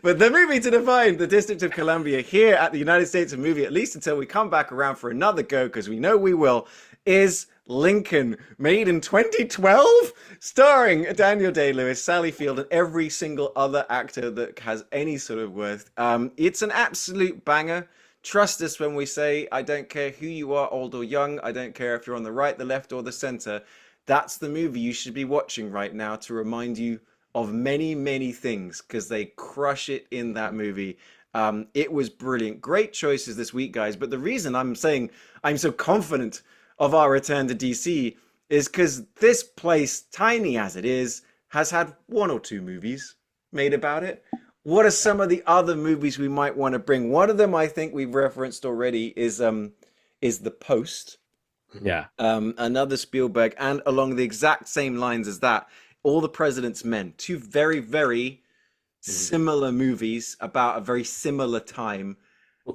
But the movie to define the District of Columbia here at the United States of Movie, at least until we come back around for another go, because we know we will, is Lincoln, made in 2012, starring Daniel Day-Lewis, Sally Field, and every single other actor that has any sort of worth. It's an absolute banger. Trust us when we say, I don't care who you are, old or young. I don't care if you're on the right, the left, or the center. That's the movie you should be watching right now to remind you of many, many things, because they crush it in that movie. It was brilliant. Great choices this week, guys. But the reason I'm saying I'm so confident of our return to DC is because this place, tiny as it is, has had one or two movies made about it. What are some of the other movies we might want to bring? One of them I think we've referenced already is The Post. Yeah. Another Spielberg, and along the exact same lines as that, All the President's Men. Two very, very similar movies about a very similar time.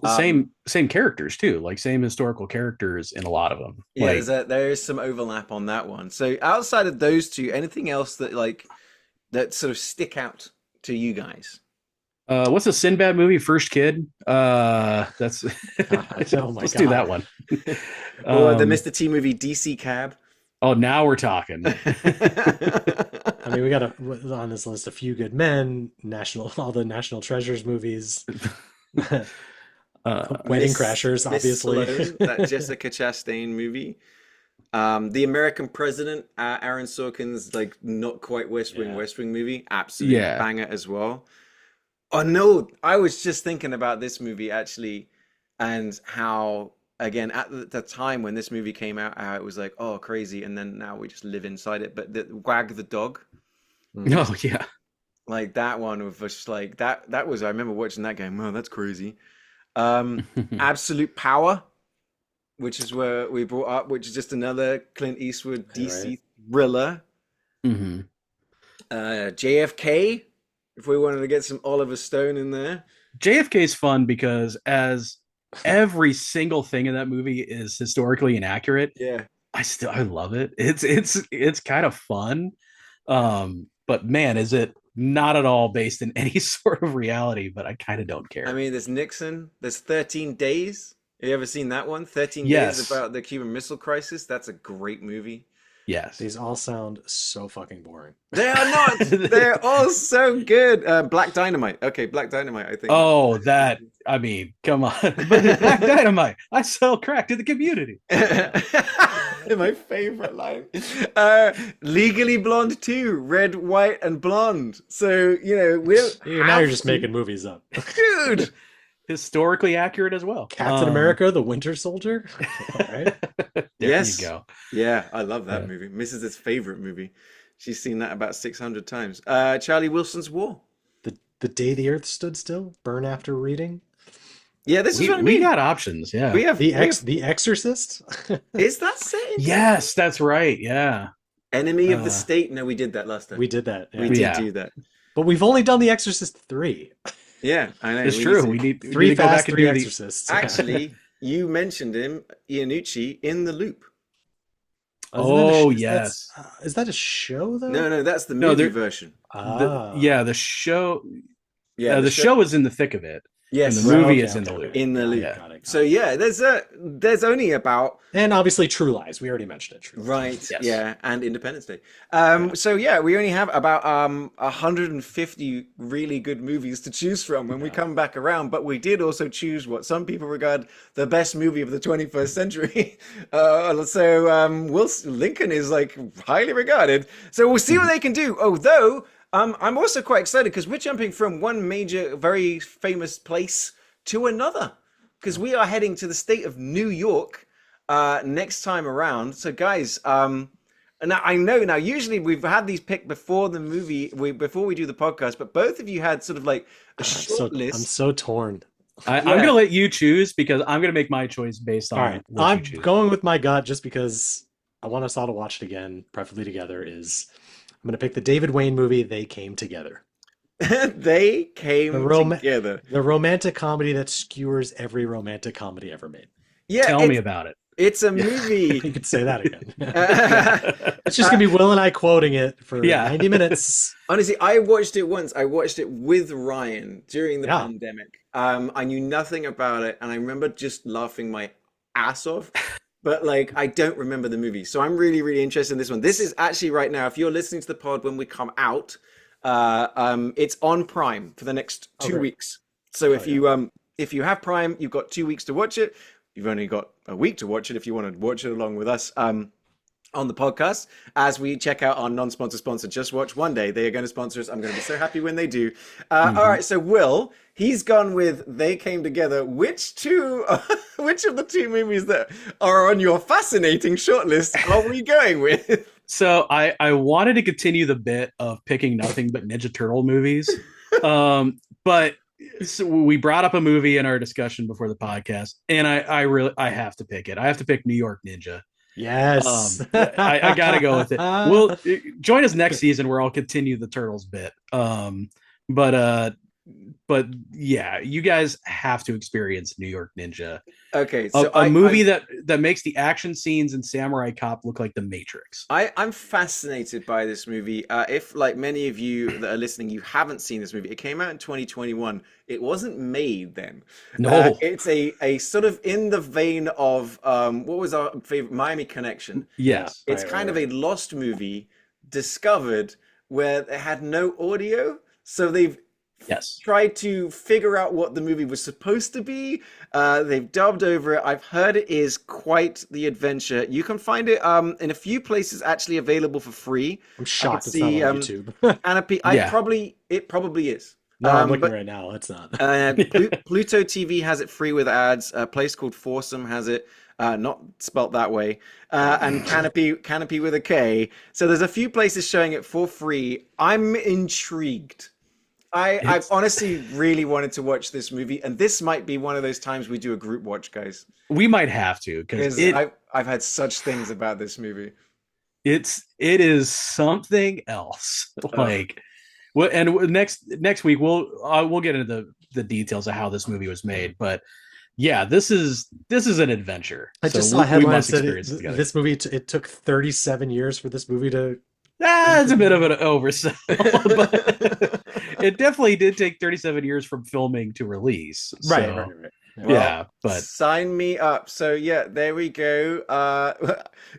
Same characters too, like same historical characters in a lot of them. Yeah, like, there is some overlap on that one. So outside of those two, anything else that sort of stick out to you guys? What's the Sinbad movie? First Kid. That's let's do that one. Or the Mr. T movie DC Cab. Oh, now we're talking. I mean, we got on this list A Few Good Men, all the National Treasures movies, Wedding Crashers, obviously. Sloane, that Jessica Chastain movie. The American President, Aaron Sorkin's not quite West Wing movie, absolute banger as well. Oh no, I was just thinking about this movie actually, and how again at the time when this movie came out, how it was like, oh crazy, and then now we just live inside it. But the Wag the Dog, oh yeah, like that one was just like that was, I remember watching that going, oh that's crazy. Absolute Power, which is where we brought up, which is just another Clint Eastwood DC thriller. JFK, if we wanted to get some Oliver Stone in there. JFK is fun because as every single thing in that movie is historically inaccurate. Yeah, I love it. It's kind of fun, but man, is it not at all based in any sort of reality. But I kind of don't care. I mean, there's Nixon. There's 13 Days. Have you ever seen that one? 13 Yes. Days about the Cuban Missile Crisis. That's a great movie. Yes. These all sound so fucking boring. They are not. They're all so good. Black Dynamite. Okay, Black Dynamite, I think. Oh, that. I mean, come on. But Black Dynamite. I sell crack to the community. My favorite line. Legally Blonde 2. Red, white, and blonde. So, now you're just making movies up. Dude. Historically accurate as well. Captain America, the Winter Soldier. All right. There you go. Yeah, I love that movie. Mrs.'s favorite movie. She's seen that about 600 times. Charlie Wilson's War. The Day the Earth Stood Still. Burn After Reading. Yeah, this is what I mean. We got options. Yeah, we have The Exorcist. Is that set? Yes, that's right. Yeah. Enemy of the State. No, we did that last time. We did that. Yeah. We did do that. But we've only done The Exorcist 3. Yeah, I know. It's true. We need Three to go Fast, back and Three do Exorcists. Actually, you mentioned him, Iannucci, in The Loop. Oh, yes. Is that a show though? No, that's the movie version. The show. Yeah, the show is in the thick of it. Yes, and the movie is in the loop. in the loop. Yeah. Got it. So yeah, there's only about And obviously True Lies. We already mentioned it. True Lies. right, Yes. yeah, and Independence Day. Yeah. So yeah, we only have about 150 really good movies to choose from when we come back around. But we did also choose what some people regard the best movie of the 21st century. Lincoln is like highly regarded. So we'll see what they can do. Although I'm also quite excited because we're jumping from one major, very famous place to another because we are heading to the state of New York next time around. So guys, now I know now usually we've had these picked before the movie, before we do the podcast, but both of you had sort of like a short list. I'm so torn. I'm gonna let you choose because I'm gonna make my choice based on All right, what I'm you choose. going with my gut just because I want us all to watch it again, preferably together. I'm gonna pick the David Wayne movie, They Came Together. They came together. The romantic comedy that skewers every romantic comedy ever made. Yeah, Tell me about it. It's a movie. You could say that again. It's just gonna be Will and I quoting it for 90 minutes. Honestly, I watched it once. I watched it with Ryan during the pandemic. I knew nothing about it, and I remember just laughing my ass off. But like, I don't remember the movie, so I'm really, really interested in this one. This is actually right now. If you're listening to the pod when we come out, it's on Prime for the next 2 weeks. So if you have Prime, you've got 2 weeks to watch it. You've only got a week to watch it if you want to watch it along with us on the podcast as we check out our non-sponsor sponsor, Just Watch. One day they are going to sponsor us. I'm going to be so happy when they do. All right, so Will, he's gone with They Came Together. Which of the two movies that are on your fascinating shortlist are we going with? So I wanted to continue the bit of picking nothing but Ninja Turtle movies, but so we brought up a movie in our discussion before the podcast, and I have to pick it. I have to pick New York Ninja. Yes, I gotta go with it. We'll join us next season where I'll continue the Turtles bit. But yeah, you guys have to experience New York Ninja. Okay, so a movie that makes the action scenes in Samurai Cop look like The Matrix. I'm fascinated by this movie. If, like many of you that are listening, you haven't seen this movie, it came out in 2021. It wasn't made then. No, it's a sort of in the vein of what was our favorite, Miami Connection. Yes, it's kind of a lost movie discovered where they had no audio, so they've tried to figure out what the movie was supposed to be. They've dubbed over it. I've heard it is quite the adventure. You can find it in a few places actually available for free. I'm shocked it's not on YouTube. Canopy, it probably is. No, I'm looking right now. It's not. Pluto TV has it free with ads. A place called Foursome has it. Not spelt that way, and Canopy with a K. So there's a few places showing it for free. I'm intrigued. I honestly really wanted to watch this movie, and this might be one of those times we do a group watch, guys. We might have to because I've had such things about this movie. It is something else. And next week we'll get into the details of how this movie was made, but yeah, this is an adventure. I just saw a headline said this movie it took 37 years for this movie to. It's a bit of an oversell, but it definitely did take 37 years from filming to release. So, right. Well, yeah, but sign me up. So yeah, there we go.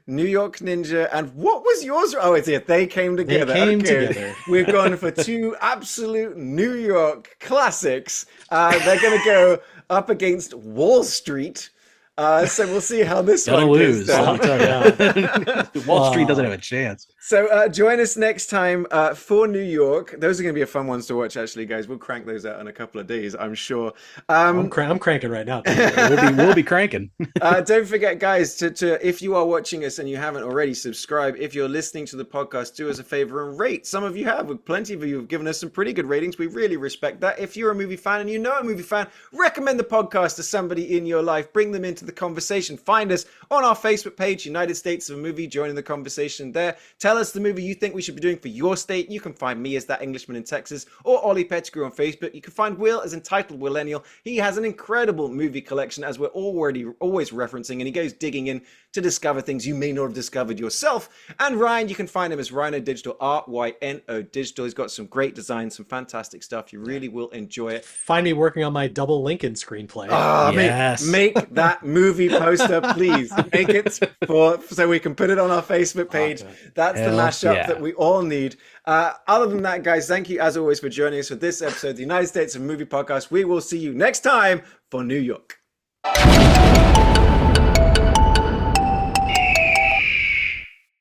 New York Ninja, and what was yours? Oh, it's it. They Came Together. They came together. We've gone for two absolute New York classics. They're going to go up against Wall Street. So we'll see how this one goes down. Wall Street doesn't have a chance. So join us next time for New York. Those are going to be a fun ones to watch, actually, guys. We'll crank those out in a couple of days, I'm sure. I'm cranking right now. We'll be cranking. Don't forget, guys, to if you are watching us and you haven't already, subscribe. If you're listening to the podcast, do us a favor and rate. Some of you have. Plenty of you have given us some pretty good ratings. We really respect that. If you're a movie fan and you know a movie fan, recommend the podcast to somebody in your life. Bring them into the conversation. Find us on our Facebook page, United States of a Movie. Join in the conversation there. Tell us the movie you think we should be doing for your state. You can find me as That Englishman in Texas, or Ollie Pettigrew on Facebook. You can find Will as Entitled Willennial. He has an incredible movie collection, as we're already always referencing, and he goes digging in to discover things you may not have discovered yourself. And Ryan, you can find him as Rhino Digital, RYNO Digital. He's got some great designs, some fantastic stuff. You really will enjoy it. Find me working on my Double Lincoln screenplay. Yes. Make that movie poster, please. Make it so we can put it on our Facebook page. That's the mashup that we all need. Other than that, guys, thank you as always for joining us for this episode of the United States of Movie Podcast. We will see you next time for New York.